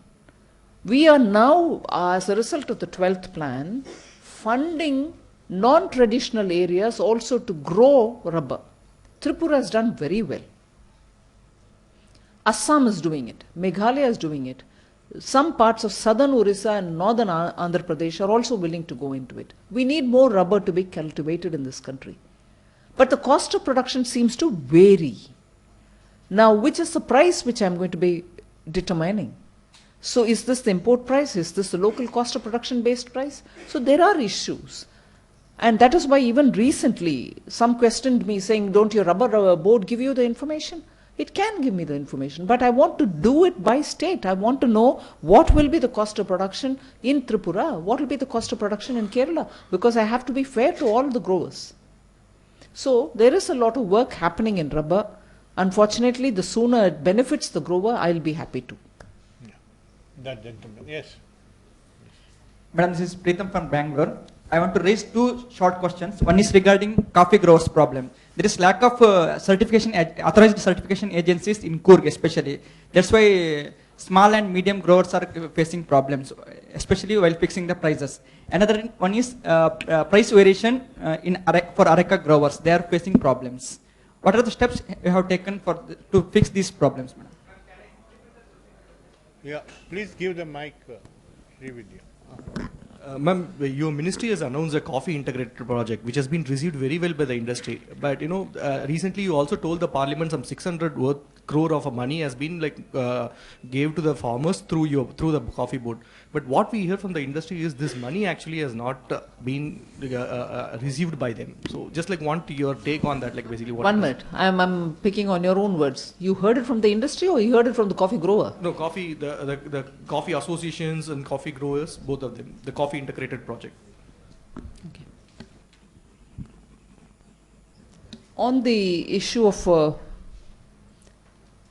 We are now, as a result of the 12th plan, funding non-traditional areas also to grow rubber. Tripura has done very well. Assam is doing it. Meghalaya is doing it. Some parts of southern Orissa and northern Andhra Pradesh are also willing to go into it. We need more rubber to be cultivated in this country. But the cost of production seems to vary. Now, which is the price which I'm going to be determining? So is this the import price? Is this the local cost of production based price? So there are issues. And that is why even recently, some questioned me saying, don't your rubber board give you the information? It can give me the information, but I want to do it by state. I want to know what will be the cost of production in Tripura, what will be the cost of production in Kerala, because I have to be fair to all the growers. So there is a lot of work happening in rubber. Unfortunately, the sooner it benefits the grower, I'll be happy to. Yeah. That gentleman, yes. Madam, this is Preetham from Bangalore. I want to raise two short questions. One is regarding coffee growers problem. There is lack of authorized certification agencies in Coorg especially. That's why small and medium growers are facing problems, especially while fixing the prices. Another one is price variation for Areca growers. They are facing problems. What are the steps you have taken to fix these problems, madam? Yeah, please give the mic, Srividya. Ma'am, your ministry has announced a coffee integrated project, which has been received very well by the industry. But recently you also told the parliament some 600 crore of money has been gave to the farmers through the coffee board. But what we hear from the industry is this money actually has not been received by them. So just want your take on that, basically what. 1 minute, I'm picking on your own words. You heard it from the industry or you heard it from the coffee grower? No, the coffee associations and coffee growers, both of them, the coffee integrated project. Okay. On the issue of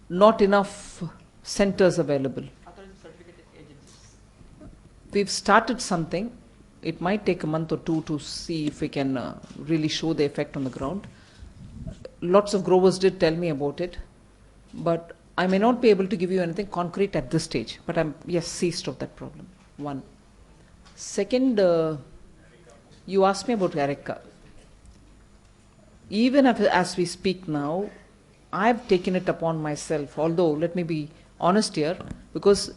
not enough centers available, we've started something. It might take a month or two to see if we can really show the effect on the ground. Lots of growers did tell me about it, but I may not be able to give you anything concrete at this stage, but I'm, yes, seized of that problem. One. Second, you asked me about Areca. even as we speak now, I've taken it upon myself, although let me be honest here, because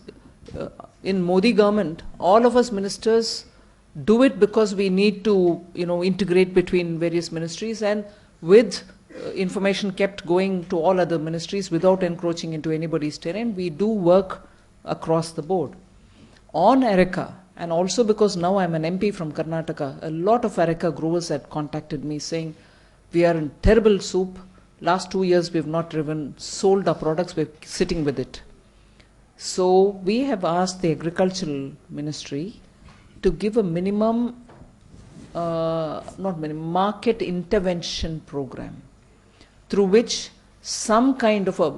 in Modi government, all of us ministers do it because we need to, integrate between various ministries, and with information kept going to all other ministries without encroaching into anybody's terrain, we do work across the board. On Areca, and also because now I'm an MP from Karnataka, a lot of Areca growers had contacted me saying, we are in terrible soup. Last 2 years we've not even sold our products, we're sitting with it. So we have asked the Agricultural Ministry to give a market intervention program through which some kind of a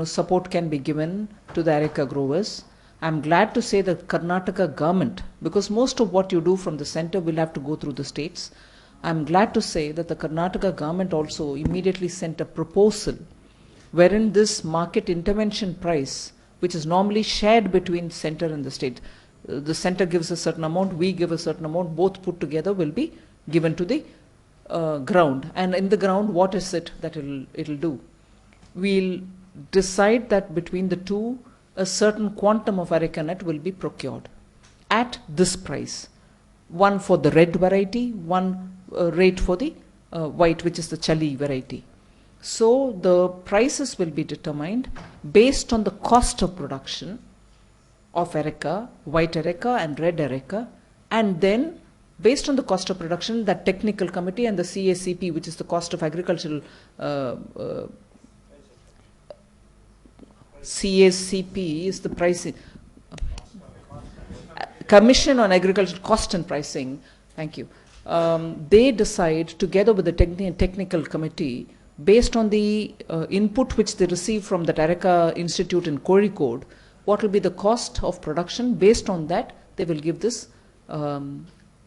support can be given to the Areca growers. I'm glad to say that Karnataka government, because most of what you do from the center will have to go through the states, I'm glad to say that the Karnataka government also immediately sent a proposal wherein this market intervention price, which is normally shared between center and the state, the center gives a certain amount, we give a certain amount, both put together will be given to the ground. And in the ground, what is it that it'll do? We'll decide that between the two, a certain quantum of Areca nut will be procured at this price. One for the red variety, one rate for the white, which is the Chali variety. So the prices will be determined based on the cost of production of Areca, white Areca and red Areca, and then based on the cost of production, that technical committee and the CACP, which is the cost of agricultural CACP is the pricing Commission on Agricultural Cost and Pricing. Thank you. They decide together with the technical committee, based on the input which they receive from the Areca Institute in Kozhikode, what will be the cost of production. Based on that, they will give this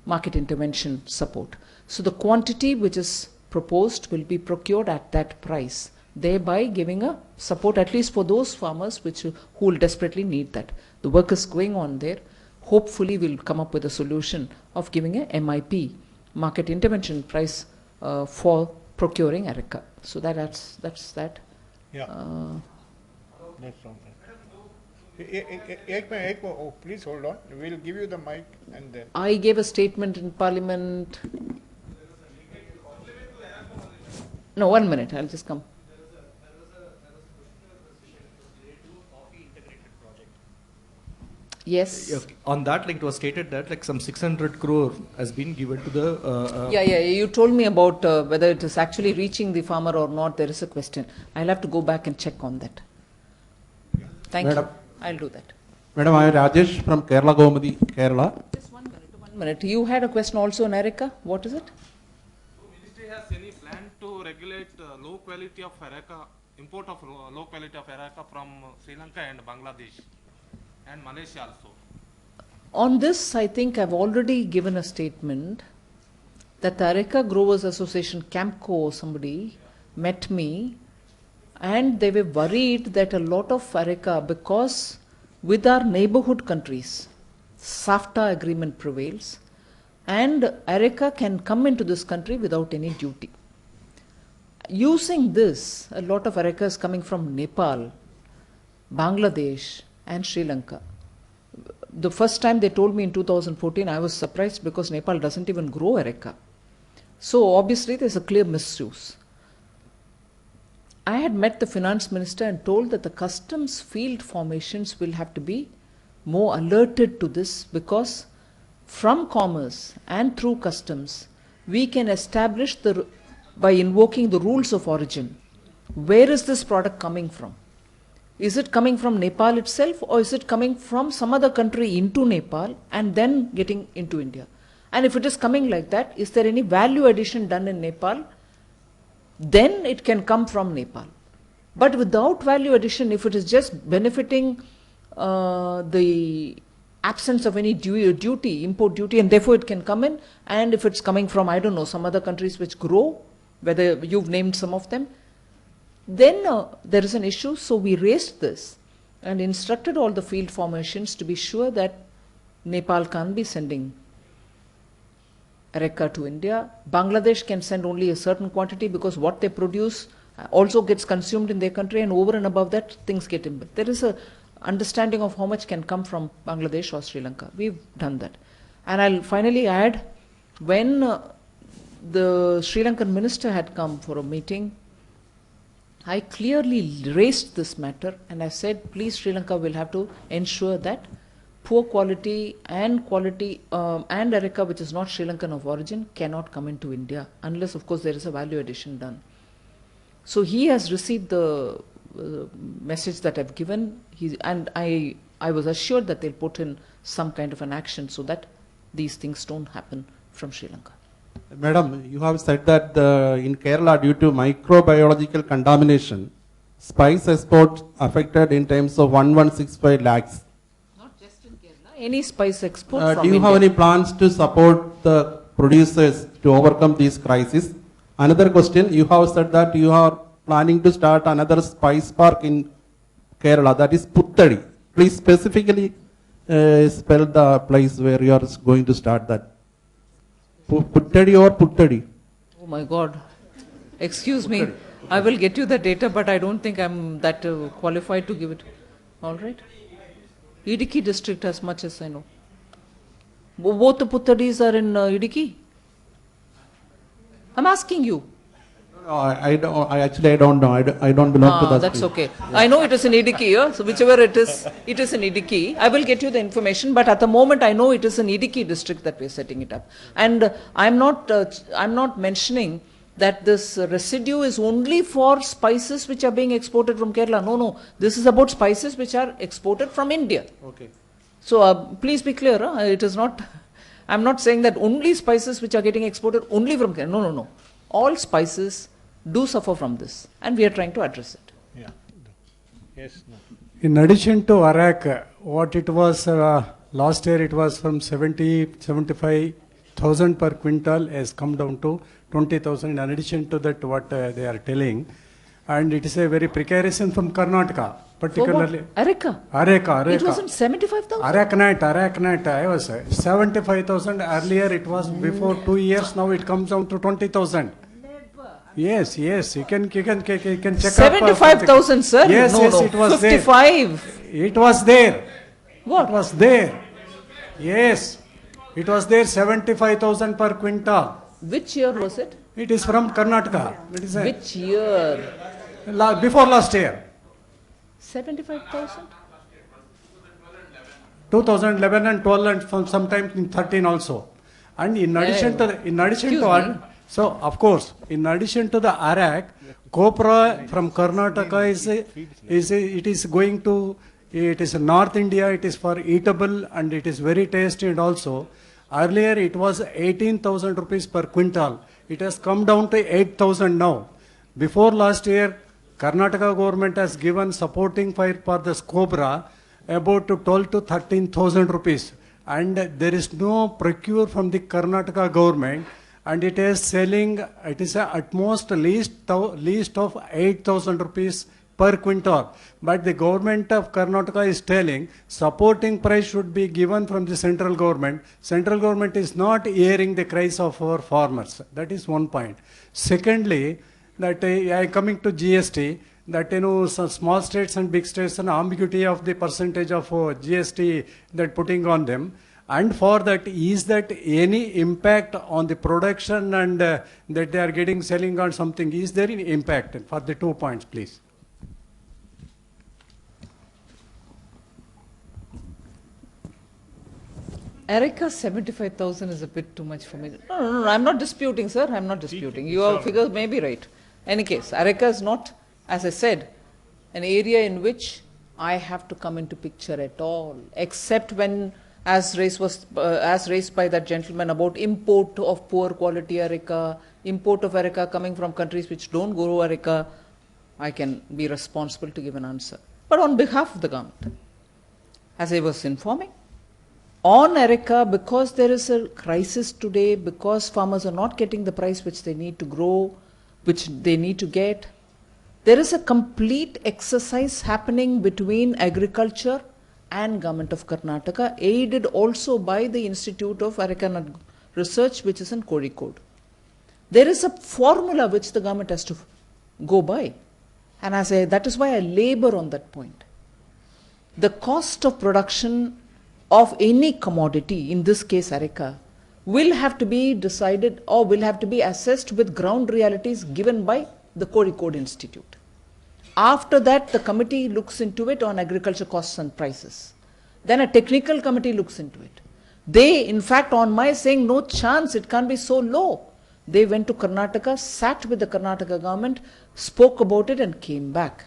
market intervention support. So the quantity which is proposed will be procured at that price, thereby giving a support at least for those farmers who will desperately need that. The work is going on there. Hopefully we'll come up with a solution of giving a MIP, market intervention price, for procuring Areca. So that's that. Yeah. That's something. Oh, please hold on. We'll give you the mic and then. I gave a statement in Parliament. No, 1 minute. I'll just come. Yes. Okay. On that, like it was stated that like some 600 crore has been given to the. Yeah. You told me about whether it is actually reaching the farmer or not. There is a question. I'll have to go back and check on that. Thank you. I'll do that. Madam, I am Rajesh from Kerala Gomadi, Kerala. Just 1 minute. 1 minute. You had a question also on Areca. What is it? So, Ministry has any plan to regulate low quality of Areca, import of low quality of Areca from Sri Lanka and Bangladesh and Malaysia also? On this, I think I've already given a statement that the Areca Growers Association, Camco or somebody, met me and they were worried that a lot of Areca, because with our neighborhood countries, SAFTA agreement prevails and Areca can come into this country without any duty. Using this, a lot of Areca is coming from Nepal, Bangladesh and Sri Lanka. The first time they told me in 2014, I was surprised because Nepal doesn't even grow Areca. So obviously there's a clear misuse. I had met the finance minister and told that the customs field formations will have to be more alerted to this, because from commerce and through customs, we can establish by invoking the rules of origin. Where is this product coming from? Is it coming from Nepal itself, or is it coming from some other country into Nepal and then getting into India? And if it is coming like that, is there any value addition done in Nepal? Then it can come from Nepal. But without value addition, if it is just benefiting the absence of any duty, import duty, and therefore it can come in, and if it's coming from, I don't know, some other countries which grow, whether you've named some of them, then there is an issue. So we raised this and instructed all the field formations to be sure that Nepal can't be sending Areca to India. Bangladesh can send only a certain quantity because what they produce also gets consumed in their country, and over and above that, things get in. There is a understanding of how much can come from Bangladesh or Sri Lanka. We've done that. And I'll finally add, when the Sri Lankan minister had come for a meeting, I clearly raised this matter and I said, please, Sri Lanka will have to ensure that poor quality and Areca, which is not Sri Lankan of origin, cannot come into India unless, of course, there is a value addition done. So he has received the message that I've given, and I was assured that they'll put in some kind of an action so that these things don't happen from Sri Lanka. Madam, you have said that in Kerala, due to microbiological contamination, spice export affected in terms of 1165 lakhs. Not just in Kerala, any spice export from Do you India. have any plans to support the producers to overcome this crisis? Another question, you have said that you are planning to start another spice park in Kerala, that is Puttadi. Please specifically spell the place where you are going to start that. Puttadi or Puttadi? Oh my God. Excuse me. I will get you the data, but I don't think I'm that qualified to give it. All right. Idiki district, as much as I know. Both the Puttadis are in Idiki. I'm asking you. I don't know. I don't belong to that. That's state. okay. Yeah. I know it is in Idiki, so whichever it is in Idiki. I will get you the information, but at the moment I know it is in Idiki district that we are setting it up. And I'm not mentioning that this residue is only for spices which are being exported from Kerala. No. This is about spices which are exported from India. Okay. So please be clear. It is not. I'm not saying that only spices which are getting exported only from Kerala. No. All spices do suffer from this, and we are trying to address it. Yeah. Yes. No. In addition to Arak, what it was last year, it was from 75,000 per quintal has come down to 20,000. In addition to that, what they are telling, and it is a very precarious from Karnataka, particularly. Areca. It wasn't 75,000. Araknite. I was 75,000 earlier. It was before 2 years. Now it comes down to 20,000. Yes, you can check 75,000, sir. Yes, it was 55. there. It was there. What? It was there. Yes, it was there. 75,000 per quintal. Which year was it? It is from Karnataka. It is Which year? before last year. 75,000. 2011 and 12 and from sometime in 13 also. And in addition to so of course, in addition to the Arak, copra from Karnataka it is North India, it is for eatable and it is very tasty, and also earlier it was 18,000 rupees per quintal. It has come down to 8,000 now. Before last year, Karnataka government has given supporting fire for the cobra about 12 to 13,000 rupees, and there is no procure from the Karnataka government. And it is selling, it is at most least of 8,000 rupees per quintal. But the government of Karnataka is telling supporting price should be given from the central government. Central government is not hearing the cries of our farmers. That is one point. Secondly, that I coming to GST, that some small states and big states, an ambiguity of the percentage of GST that putting on them. And for that, is that any impact on the production and that they are selling on something? Is there any impact? For the 2 points, please. Areca 75,000 is a bit too much for me. No, I'm not disputing, sir. I'm not disputing. Your figures may be right. Any case, Areca is not, as I said, an area in which I have to come into picture at all, except when, as raised by that gentleman about import of poor quality Areca, import of Areca coming from countries which don't grow Areca, I can be responsible to give an answer. But on behalf of the government, as I was informing, on Areca, because there is a crisis today, because farmers are not getting the price which they need to grow, which they need to get, there is a complete exercise happening between agriculture and government of Karnataka, aided also by the Institute of Areca Nut research which is in Kozhikode. There is a formula which the government has to go by. And that is why I labor on that point. The cost of production of any commodity, in this case areca, will have to be decided or will have to be assessed with ground realities given by the Kozhikode Institute. After that, the committee looks into it on agriculture costs and prices. Then a technical committee looks into it. They, in fact, on my saying no chance, it can't be so low, they went to Karnataka, sat with the Karnataka government, spoke about it and came back.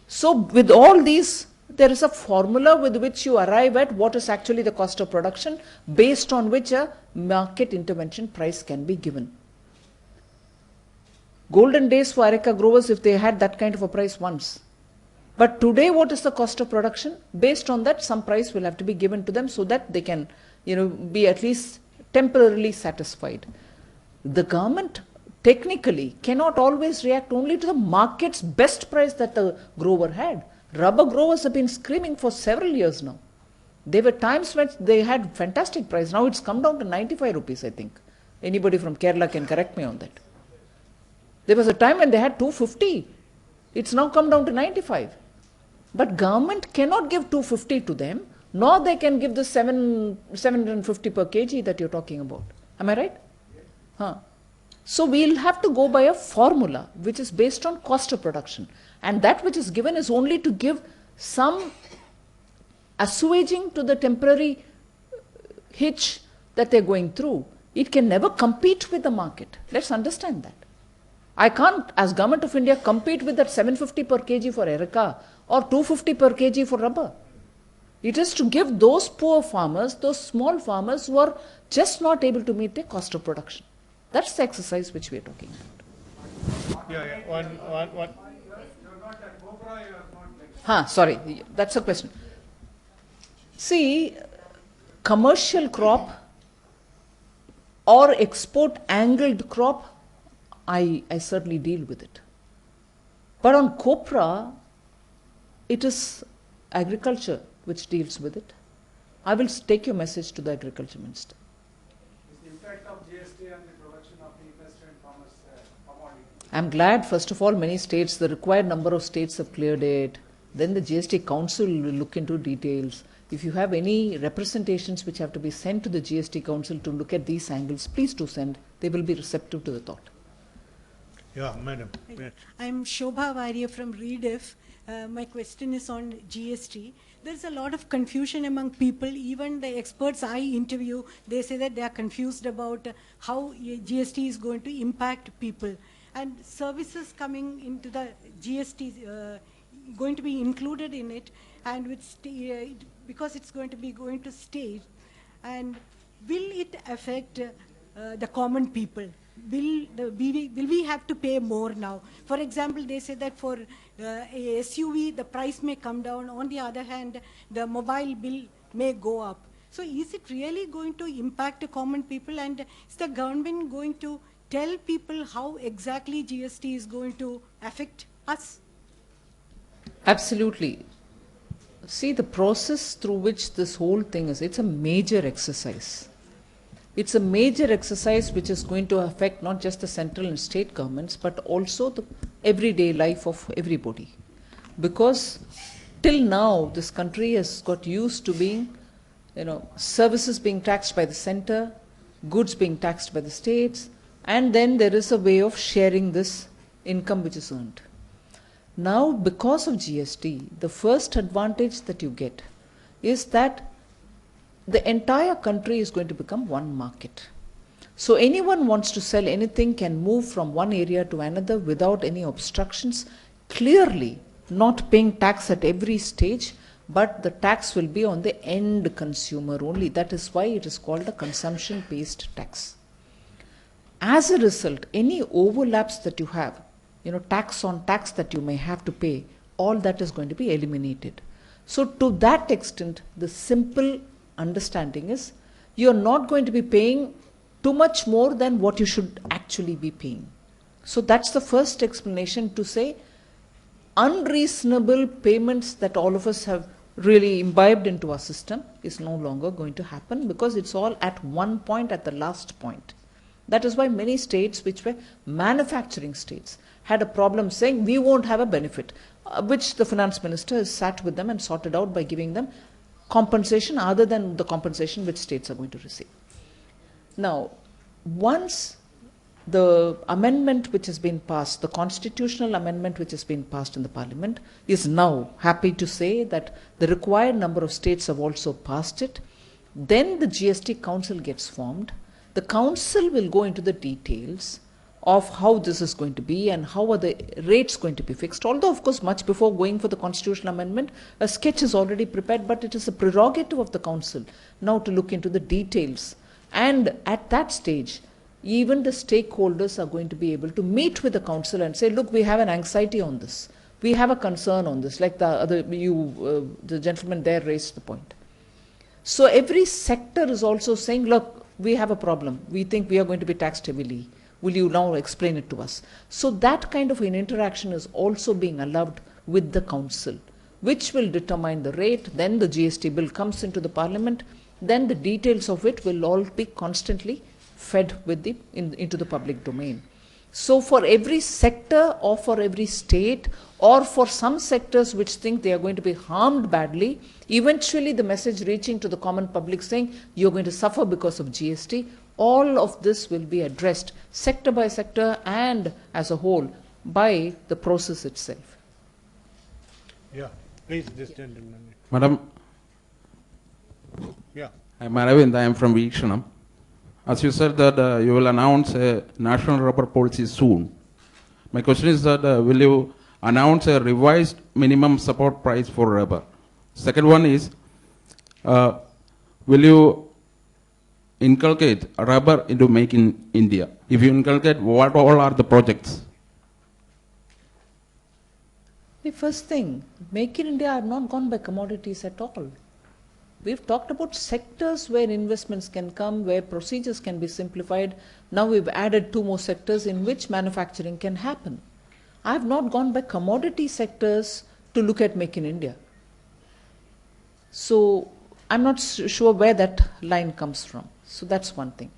So with all these, there is a formula with which you arrive at what is actually the cost of production, based on which a market intervention price can be given. Golden days for areca growers if they had that kind of a price once. But today, what is the cost of production? Based on that, some price will have to be given to them so that they can, be at least temporarily satisfied. The government technically cannot always react only to the market's best price that the grower had. Rubber growers have been screaming for several years now. There were times when they had fantastic price. Now it's come down to 95 rupees, I think. Anybody from Kerala can correct me on that. There was a time when they had 250. It's now come down to 95. But government cannot give 250 to them, nor they can give the 750 per kg that you're talking about. Am I right? Huh. So we'll have to go by a formula which is based on cost of production. And that which is given is only to give some assuaging to the temporary hitch that they're going through. It can never compete with the market. Let's understand that. I can't, as Government of India, compete with that 750 per kg for areca or 250 per kg for rubber. It is to give those poor farmers, those small farmers who are just not able to meet their cost of production. That's the exercise which we are talking about. Sorry, that's a question. See, commercial crop or export angled crop, I certainly deal with it. But on copra, it is agriculture which deals with it. I will take your message to the Agriculture Minister. The impact of GST and the production of the industry and commerce commodity. I'm glad, first of all, many states, the required number of states have cleared it. Then the GST Council will look into details. If you have any representations which have to be sent to the GST Council to look at these angles, please do send. They will be receptive to the thought. Yeah, madam. I'm Shobha Varya from REDIF. My question is on GST. There's a lot of confusion among people. Even the experts I interview, they say that they are confused about how GST is going to impact people. And services coming into the GST going to be included in it, and with because it's going to state. And will it affect the common people? Will we have to pay more now? For example, they say that for a SUV, the price may come down. On the other hand, the mobile bill may go up. So is it really going to impact the common people? And is the government going to tell people how exactly GST is going to affect us? Absolutely. See, the process through which this whole thing is, it's a major exercise. It's a major exercise which is going to affect not just the central and state governments, but also the everyday life of everybody. Because till now, this country has got used to being, services being taxed by the center, goods being taxed by the states, and then there is a way of sharing this income which is earned. Now, because of GST, the first advantage that you get is that the entire country is going to become one market. So anyone wants to sell anything can move from one area to another without any obstructions, clearly not paying tax at every stage, but the tax will be on the end consumer only. That is why it is called a consumption-based tax. As a result, any overlaps that you have, tax on tax that you may have to pay, all that is going to be eliminated. So to that extent, the simple understanding is you are not going to be paying too much more than what you should actually be paying. So that's the first explanation, to say unreasonable payments that all of us have really imbibed into our system is no longer going to happen, because it's all at one point, at the last point. That is why many states which were manufacturing states had a problem saying we won't have a benefit, which the finance minister has sat with them and sorted out by giving them compensation other than the compensation which states are going to receive. Now, once the amendment which has been passed, the constitutional amendment which has been passed in the parliament, is now happy to say that the required number of states have also passed it, then the GST council gets formed. The council will go into the details of how this is going to be and how are the rates going to be fixed. Although, of course, much before going for the constitutional amendment, a sketch is already prepared, but it is a prerogative of the council now to look into the details. And at that stage, even the stakeholders are going to be able to meet with the council and say, look, we have an anxiety on this. We have a concern on this, like the gentleman there raised the point. So every sector is also saying, look, we have a problem. We think we are going to be taxed heavily. Will you now explain it to us? So that kind of an interaction is also being allowed with the council, which will determine the rate. Then the GST bill comes into the parliament. Then the details of it will all be constantly fed with into the public domain. So for every sector or for every state or for some sectors which think they are going to be harmed badly, eventually the message reaching to the common public saying you're going to suffer because of GST, all of this will be addressed sector by sector and as a whole by the process itself. Yeah, please, this gentleman. Madam, Yeah. I'm Aravind, I am from Veekshanam. As you said that you will announce a national rubber policy soon. My question is that will you announce a revised minimum support price for rubber? Second one is, will you inculcate rubber into Make in India? If you inculcate, what all are the projects? The first thing, Make in India, I have not gone by commodities at all. We've talked about sectors where investments can come, where procedures can be simplified. Now we've added 2 more sectors in which manufacturing can happen. I have not gone by commodity sectors to look at Make in India. So I'm not sure where that line comes from. So that's one thing.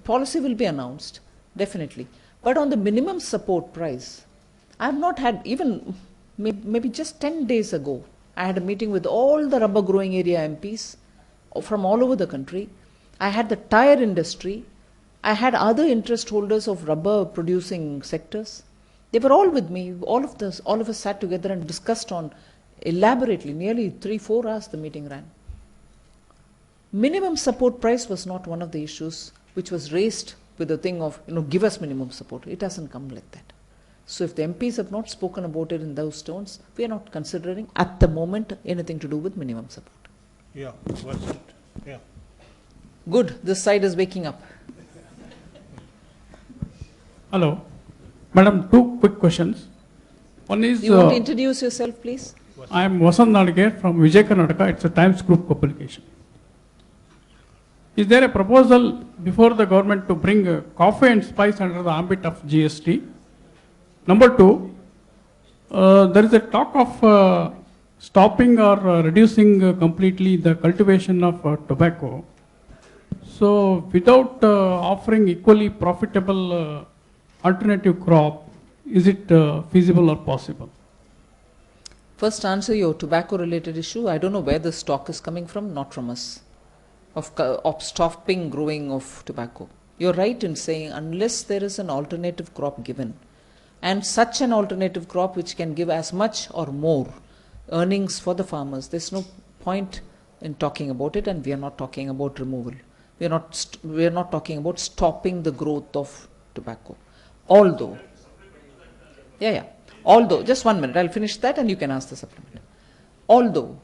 Policy will be announced, definitely. But on the minimum support price, I have not had, even maybe just 10 days ago, I had a meeting with all the rubber growing area MPs from all over the country. I had the tire industry. I had other interest holders of rubber producing sectors. They were all with me. All of us sat together and discussed on elaborately, nearly 3-4 hours the meeting ran. Minimum support price was not one of the issues which was raised with the thing of, give us minimum support. It hasn't come like that. So if the MPs have not spoken about it in those tones, we are not considering at the moment anything to do with minimum support. Yeah, what's it? Yeah. Good, this side is waking up. Hello. Madam, 2 quick questions. One is... You want to introduce yourself, please? I am Vasant Nalge from Vijay Karnataka. It's a Times Group publication. Is there a proposal before the government to bring coffee and spice under the ambit of GST? Number 2, there is a talk of stopping or reducing completely the cultivation of tobacco. So without offering equally profitable alternative crop, is it feasible or possible? First, answer your tobacco related issue. I don't know where this talk is coming from, not from us, of stopping growing of tobacco. You're right in saying unless there is an alternative crop given, and such an alternative crop which can give as much or more earnings for the farmers, there's no point in talking about it, and we are not talking about removal. We are not talking about stopping the growth of tobacco. Although, although, just 1 minute, I'll finish that and you can ask the supplement. Although,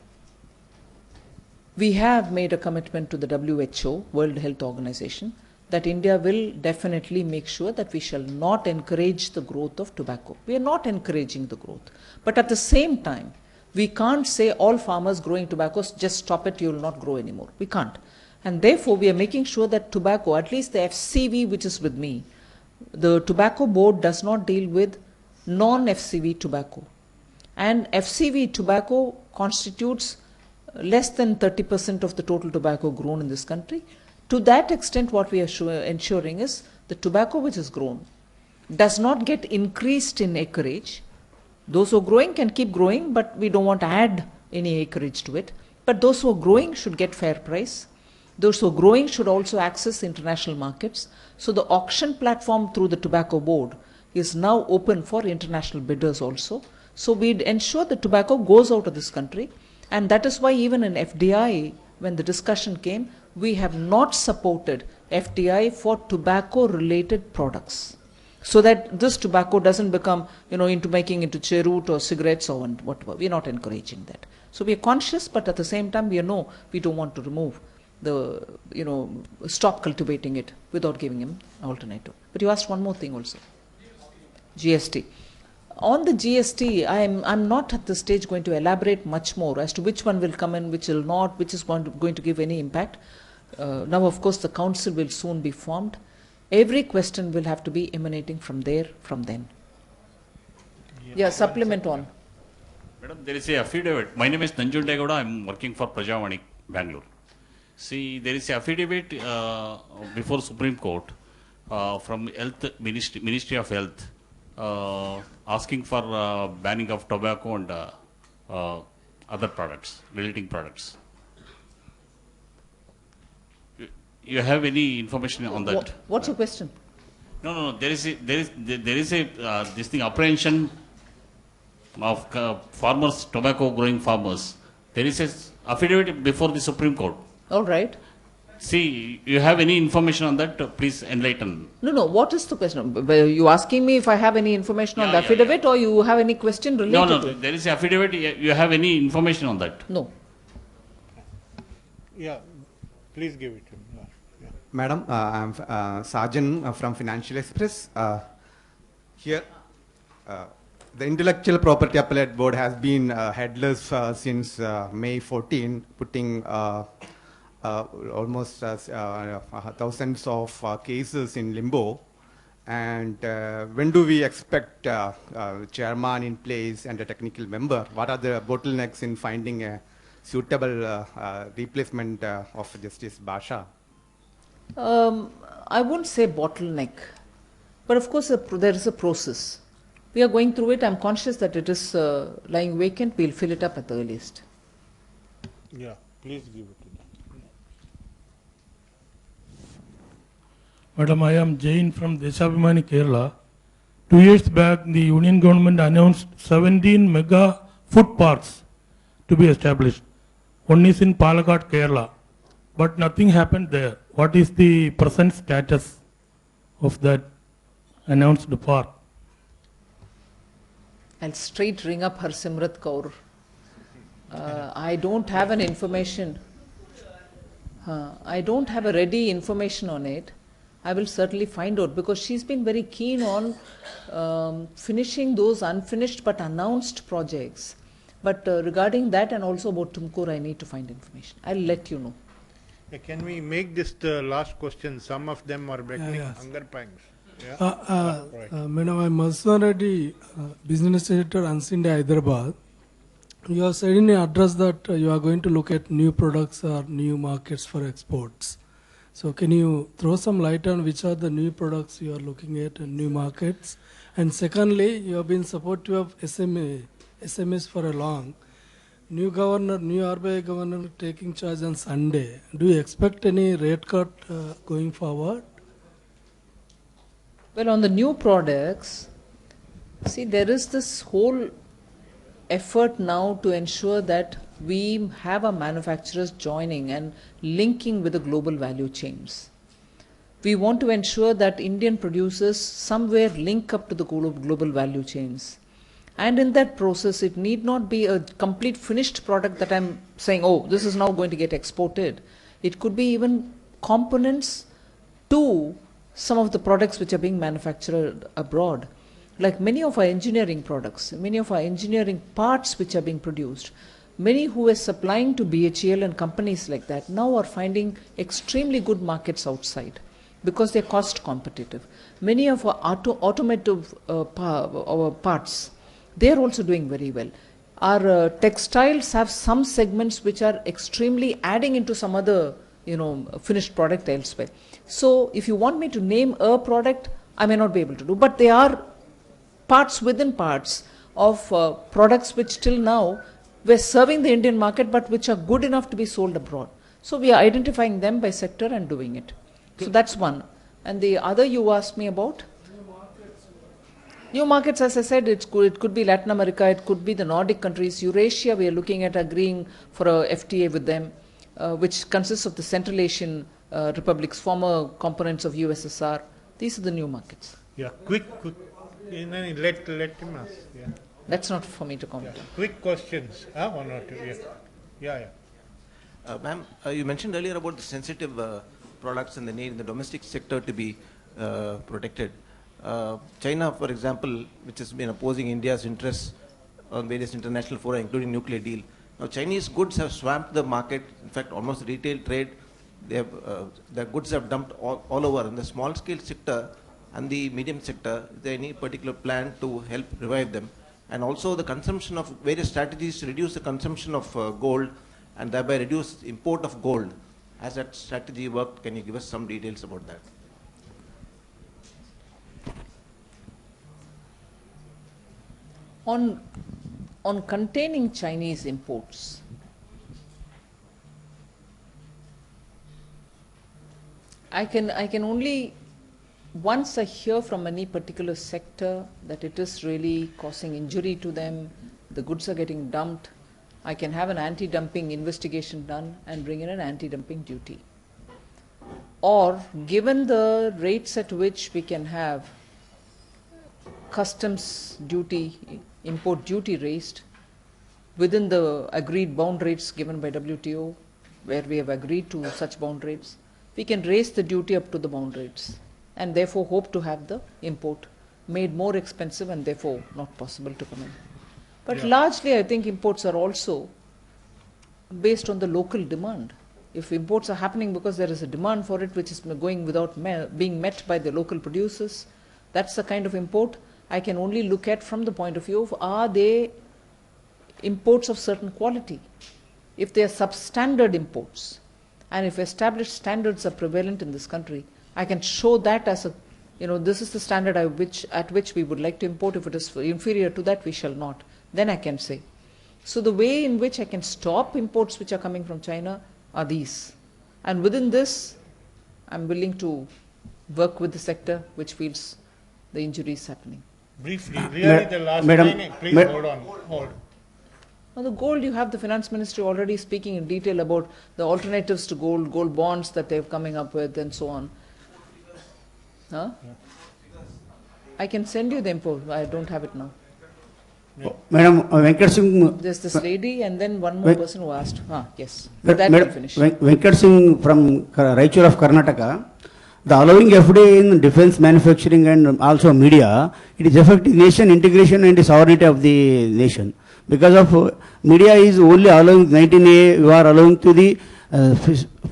we have made a commitment to the WHO, World Health Organization, that India will definitely make sure that we shall not encourage the growth of tobacco. We are not encouraging the growth. But at the same time, we can't say all farmers growing tobacco, just stop it, you will not grow anymore. We can't. And therefore, we are making sure that tobacco, at least the FCV which is with me, the tobacco board does not deal with non-FCV tobacco. And FCV tobacco constitutes less than 30% of the total tobacco grown in this country. To that extent, what we are ensuring is the tobacco which is grown does not get increased in acreage. Those who are growing can keep growing, but we don't want to add any acreage to it. But those who are growing should get fair price. Those who are growing should also access international markets. So the auction platform through the Tobacco Board is now open for international bidders also. So we'd ensure the tobacco goes out of this country. And that is why even in FDI, when the discussion came, we have not supported FDI for tobacco-related products. So that this tobacco doesn't become, into making into cheroot or cigarettes or whatever. We're not encouraging that. So we are conscious, but at the same time, we don't want to remove the, stop cultivating it without giving him an alternative. But you asked one more thing also. GST. On the GST, I'm not at this stage going to elaborate much more as to which one will come in, which will not, which is going to give any impact. Now, of course, the council will soon be formed. Every question will have to be emanating from them. Yeah, supplement on. Madam, there is a affidavit. My name is Nanjundegowda. I'm working for Prajavani, Bangalore. See, there is a affidavit before Supreme Court from Ministry of Health asking for banning of tobacco and other products, relating products. You have any information on that? What's your question? No. There is a this thing apprehension of farmers, tobacco growing farmers. There is a affidavit before the Supreme Court. All right. See, you have any information on that? Please enlighten. No. What is the question? Were you asking me if I have any information on the affidavit, or you have any question related to it? There is an affidavit. You have any information on that? No. Yeah, please give it to me. Yeah. Madam, I'm Sajan from Financial Express. Here, the Intellectual Property Appellate Board has been headless since May 14, putting almost thousands of cases in limbo. And when do we expect chairman in place and a technical member? What are the bottlenecks in finding a suitable replacement of Justice Basha? I won't say bottleneck, but of course there is a process. We are going through it. I'm conscious that it is lying vacant. We'll fill it up at the earliest. Yeah, please give it to me. Madam, I am Jain from Deshabhimani, Kerala. 2 years back, the Union government announced 17 mega food parks to be established. One is in Palakkad, Kerala, but nothing happened there. What is the present status of that announced park? I'll straight ring up Harsimrat Kaur. I don't have an information. I don't have a ready information on it. I will certainly find out, because she's been very keen on finishing those unfinished but announced projects. But regarding that and also about Tumkur, I need to find information. I'll let you know. Can we make this the last question? Some of them are beckoning hunger pangs. Madam, I'm Maswan Reddy, business editor, Ansinde, Hyderabad. You have said in your address that you are going to look at new products or new markets for exports. So can you throw some light on which are the new products you are looking at and new markets? And secondly, you have been supportive of SMS for a long. New governor, new RBI governor taking charge on Sunday. Do you expect any rate cut going forward? Well, on the new products, see, there is this whole effort now to ensure that we have our manufacturers joining and linking with the global value chains. We want to ensure that Indian producers somewhere link up to the global value chains. And in that process, it need not be a complete finished product that I'm saying, oh, this is now going to get exported. It could be even components to some of the products which are being manufactured abroad. Like many of our engineering products, many of our engineering parts which are being produced, many who were supplying to BHEL and companies like that now are finding extremely good markets outside because they're cost competitive. Many of our automotive parts, they're also doing very well. Our textiles have some segments which are extremely adding into some other, finished product elsewhere. So if you want me to name a product, I may not be able to do, but they are parts within parts of products which till now we're serving the Indian market, but which are good enough to be sold abroad. So we are identifying them by sector and doing it. So that's one. And the other you asked me about? New markets, as I said, it could be Latin America, it could be the Nordic countries, Eurasia. We are looking at agreeing for a FTA with them, which consists of the Central Asian republics, former components of USSR. These are the new markets. Yeah, quick. Let him ask. Yeah. That's not for me to comment. Yeah. Quick questions. One or two. Yeah. Ma'am, you mentioned earlier about the sensitive products and the need in the domestic sector to be protected. China, for example, which has been opposing India's interests on various international fora, including nuclear deal. Now, Chinese goods have swamped the market. In fact, almost retail trade, their goods have dumped all over. In the small scale sector and the medium sector, is there any particular plan to help revive them? And also the consumption of various strategies to reduce the consumption of gold and thereby reduce import of gold. Has that strategy worked? Can you give us some details about that? On containing Chinese imports, I can only, once I hear from any particular sector that it is really causing injury to them, the goods are getting dumped, I can have an anti-dumping investigation done and bring in an anti-dumping duty. Or given the rates at which we can have customs duty, import duty raised within the agreed bound rates given by WTO, where we have agreed to such bound rates, we can raise the duty up to the bound rates and therefore hope to have the import made more expensive and therefore not possible to come in. But largely I think imports are also based on the local demand. If imports are happening because there is a demand for it which is going without being met by the local producers, that's the kind of import I can only look at from the point of view of, are they imports of certain quality? If they are substandard imports, and if established standards are prevalent in this country, I can show that as a, this is the standard at which we would like to import. If it is inferior to that, we shall not. Then I can say. So the way in which I can stop imports which are coming from China are these. And within this, I'm willing to work with the sector which feels the injury is happening. Briefly, really the last line, please hold on. Now the gold, you have the finance ministry already speaking in detail about the alternatives to gold, gold bonds that they're coming up with and so on. Huh? I can send you the info, I don't have it now. Madam, Venkat Singh. There's this lady and then one more person who asked. Yes. That will finish. Venkat Singh from Raichur of Karnataka. The allowing FDI in defense manufacturing and also media, it is affecting nation integration and sovereignty of the nation. Because of media is only allowing 19A, you are allowing to the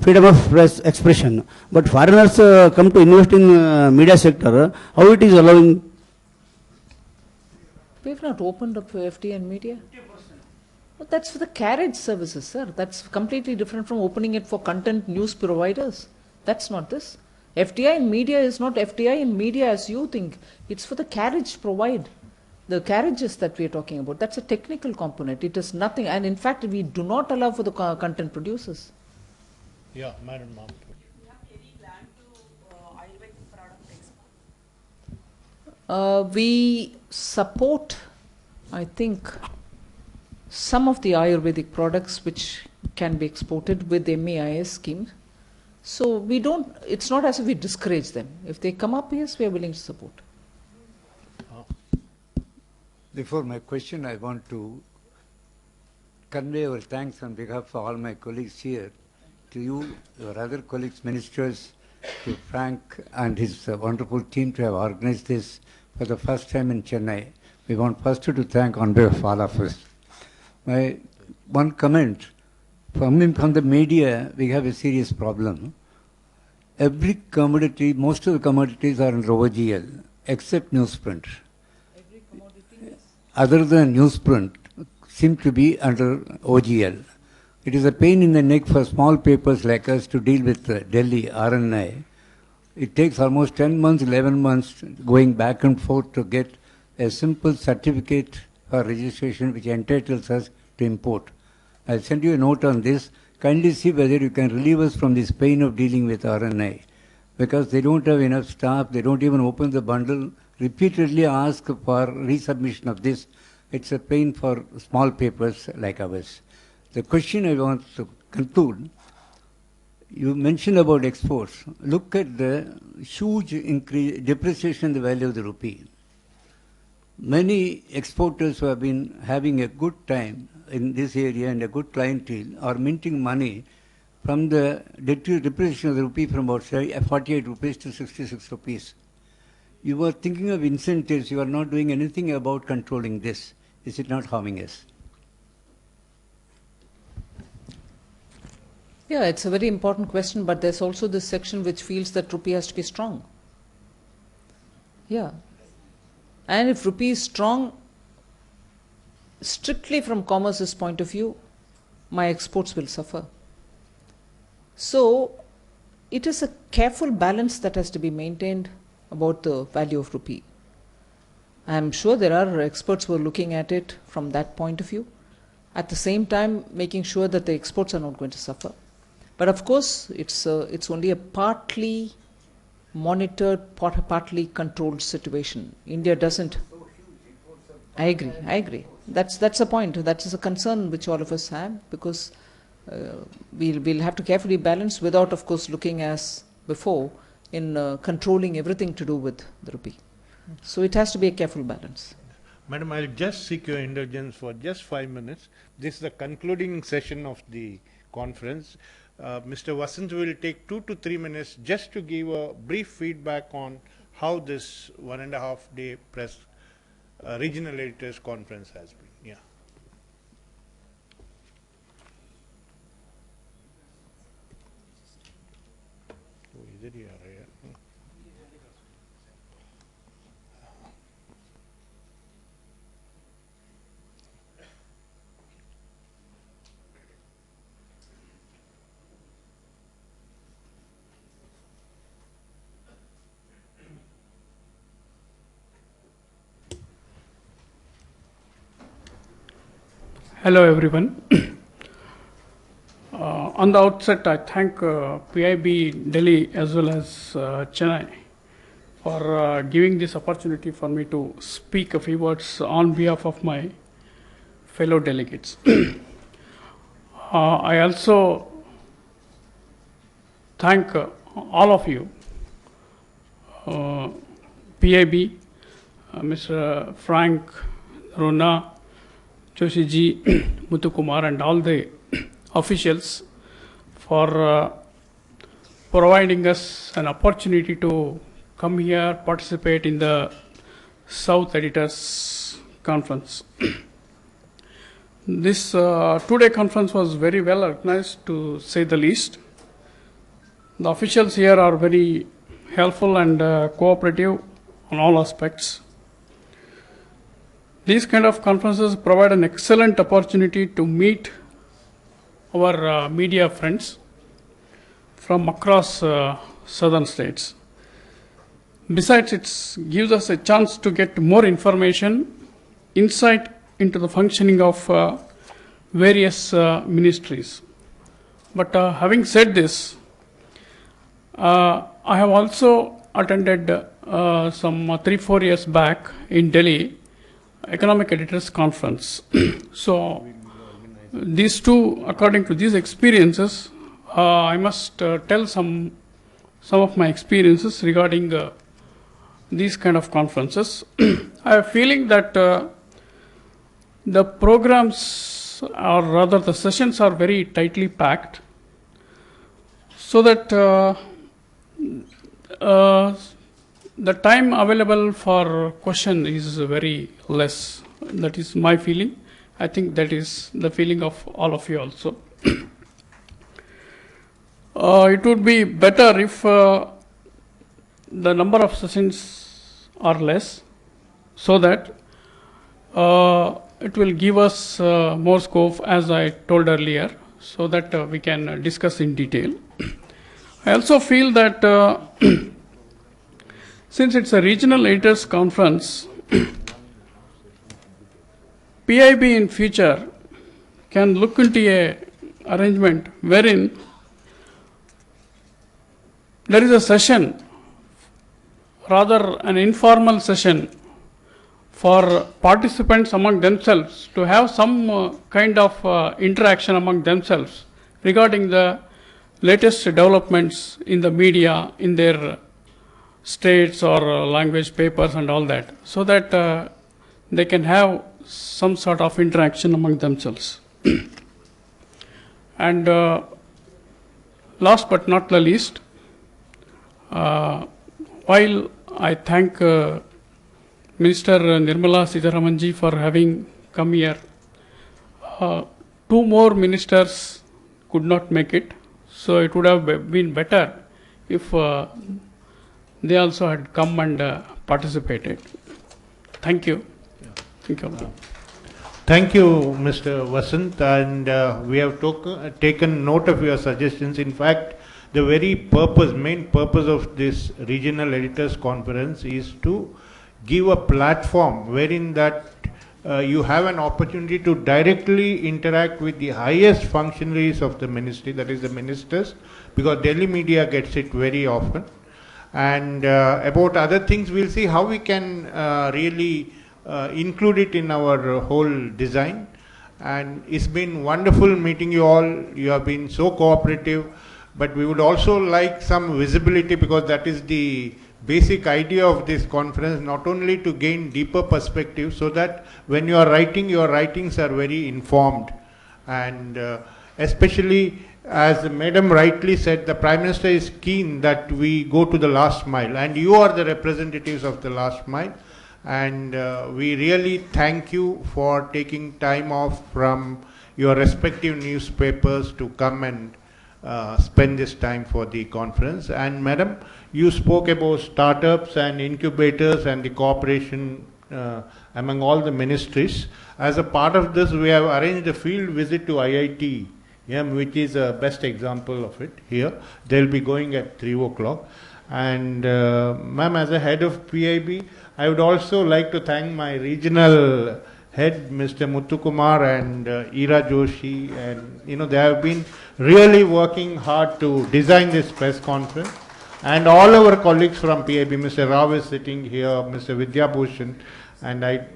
freedom of press expression. But foreigners come to invest in media sector, how it is allowing? We have not opened up for FDI and media. Well, that's for the carriage services, sir. That's completely different from opening it for content news providers. That's not this. FDI in media is not FDI in media as you think. It's for the carriage provide. The carriages that we are talking about, that's a technical component. It is nothing. And in fact, we do not allow for the content producers. Yeah, Madam Ma'am. We support, I think, some of the Ayurvedic products which can be exported with MAIS scheme. So we don't, it's not as if we discourage them. If they come up, yes, we are willing to support. Before my question, I want to convey our thanks on behalf of all my colleagues here to you, your other colleagues, ministers, to Frank and his wonderful team to have organized this for the first time in Chennai. We want first to thank on behalf of all of us. My one comment, from the media, we have a serious problem. Every commodity, most of the commodities are in ROGL, except newsprint. Other than newsprint, seem to be under OGL. It is a pain in the neck for small papers like us to deal with Delhi RNI. It takes almost 10 months, 11 months going back and forth to get a simple certificate for registration which entitles us to import. I'll send you a note on this. Kindly see whether you can relieve us from this pain of dealing with RNI. Because they don't have enough staff, they don't even open the bundle, repeatedly ask for resubmission of this. It's a pain for small papers like ours. The question I want to conclude, you mentioned about exports. Look at the huge increase, depreciation in the value of the rupee. Many exporters who have been having a good time in this area and a good clientele are minting money from the depreciation of the rupee from about 48 rupees to 66 rupees. You were thinking of incentives, you are not doing anything about controlling this. Is it not harming us? Yeah, it's a very important question, but there's also this section which feels that rupee has to be strong. Yeah. And if rupee is strong, strictly from commerce's point of view, my exports will suffer. So, it is a careful balance that has to be maintained about the value of rupee. I am sure there are experts who are looking at it from that point of view. At the same time, making sure that the exports are not going to suffer. But of course, it's only a partly monitored, partly controlled situation. India doesn't. I agree. That's a point. That is a concern which all of us have, because we'll have to carefully balance without, of course, looking as before in controlling everything to do with the rupee. So it has to be a careful balance. Madam, I'll just seek your indulgence for just 5 minutes. This is the concluding session of the conference. Mr. Vasant will take 2 to 3 minutes just to give a brief feedback on how this 1.5 day press regional editors conference has been. Yeah. Hello everyone. On the outset, I thank PIB Delhi as well as Chennai for giving this opportunity for me to speak a few words on behalf of my fellow delegates. I also thank all of you, PIB, Mr. Frank, Rona, Joshiji, Muthukumar, and all the officials for providing us an opportunity to come here, participate in the South Editors Conference. This two-day conference was very well organized, to say the least. The officials here are very helpful and cooperative on all aspects. These kind of conferences provide an excellent opportunity to meet our media friends from across southern states. Besides, it gives us a chance to get more information, insight into the functioning of various ministries. But having said this, I have also attended some 3-4 years back in Delhi Economic Editors Conference. So these two, according to these experiences, I must tell some of my experiences regarding these kind of conferences. I have a feeling that the programs, or rather the sessions, are very tightly packed, so that the time available for question is very less. That is my feeling. I think that is the feeling of all of you also. It would be better if the number of sessions are less, so that it will give us more scope, as I told earlier, so that we can discuss in detail. I also feel that since it's a regional editors conference, PIB in future can look into a arrangement wherein there is a session, rather an informal session for participants among themselves to have some kind of interaction among themselves regarding the latest developments in the media, in their states or language papers and all that, so that they can have some sort of interaction among themselves. And last but not the least, while I thank Minister Nirmala Sitharaman ji for having come here, two more ministers could not make it, so it would have been better if they also had come and participated. Thank you. Thank you. Thank you, Mr. Vasant, and we have taken note of your suggestions. In fact, the very main purpose of this regional editors conference is to give a platform wherein that you have an opportunity to directly interact with the highest functionaries of the ministry, that is the ministers, because Delhi media gets it very often. And about other things, we'll see how we can really include it in our whole design. And it's been wonderful meeting you all. You have been so cooperative, but we would also like some visibility, because that is the basic idea of this conference, not only to gain deeper perspective, so that when you are writing, your writings are very informed. And especially, as Madam rightly said, the Prime Minister is keen that we go to the last mile, and you are the representatives of the last mile. And we really thank you for taking time off from your respective newspapers to come and spend this time for the conference. And Madam, you spoke about startups and incubators and the cooperation among all the ministries. As a part of this, we have arranged a field visit to IIT, which is a best example of it here. They'll be going at 3 o'clock. And ma'am, as a head of PIB, I would also like to thank my regional head, Mr. Muthukumar and Ira Joshi, and they have been really working hard to design this press conference. And all our colleagues from PIB, Mr. Rao is sitting here, Mr. Vidyabhushan, and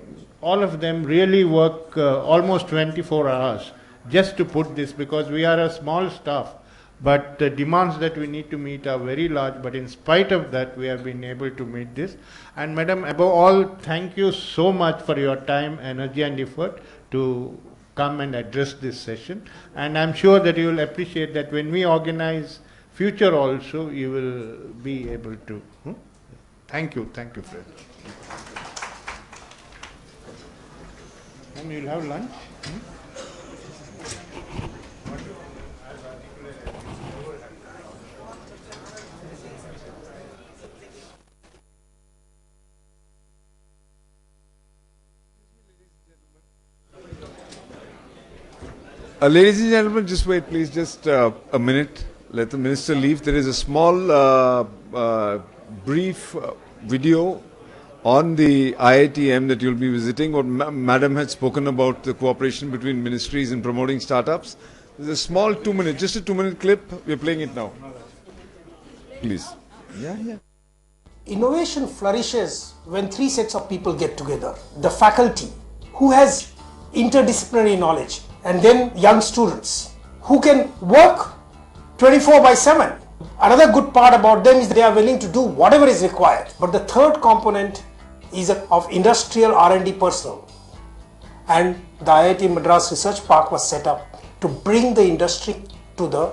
all of them really work almost 24 hours just to put this, because we are a small staff. But the demands that we need to meet are very large, but in spite of that, we have been able to meet this. And Madam, above all, thank you so much for your time, energy and effort to come and address this session. And I'm sure that you will appreciate that when we organize future also, you will be able to. Thank you, Fred. And you'll have lunch? Ladies and gentlemen, just wait, please, just a minute. Let the minister leave. There is a small, brief video on the IITM that you'll be visiting. What Madam had spoken about the cooperation between ministries in promoting startups. There's a small 2-minute, just a 2-minute clip. We're playing it now. Please. Yeah. Innovation flourishes when 3 sets of people get together. The faculty, who has interdisciplinary knowledge, and then young students who can work 24/7. Another good part about them is they are willing to do whatever is required. But the third component is of industrial R&D personnel. And the IIT Madras Research Park was set up to bring the industry to the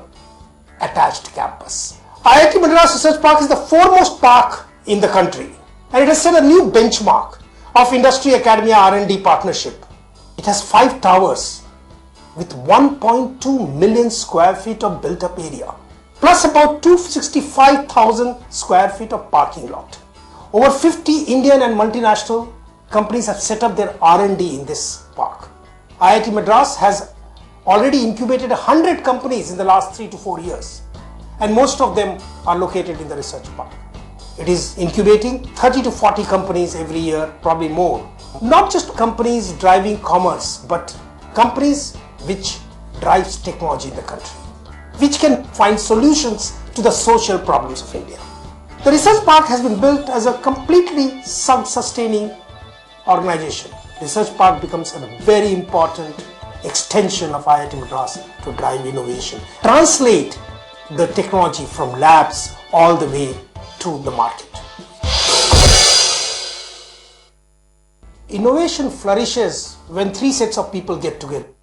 attached campus. IIT Madras Research Park is the foremost park in the country, and it has set a new benchmark of industry academia R&D partnership. It has 5 towers with 1.2 million square feet of built up area, plus about 265,000 square feet of parking lot. Over 50 Indian and multinational companies have set up their R&D in this park. IIT Madras has already incubated 100 companies in the last 3 to 4 years, and most of them are located in the research park. It is incubating 30 to 40 companies every year, probably more. Not just companies driving commerce, but companies which drives technology in the country, which can find solutions to the social problems of India. The research park has been built as a completely self-sustaining organization. Research park becomes a very important extension of IIT Madras to drive innovation, translate the technology from labs all the way to the market. Innovation flourishes when three sets of people get together.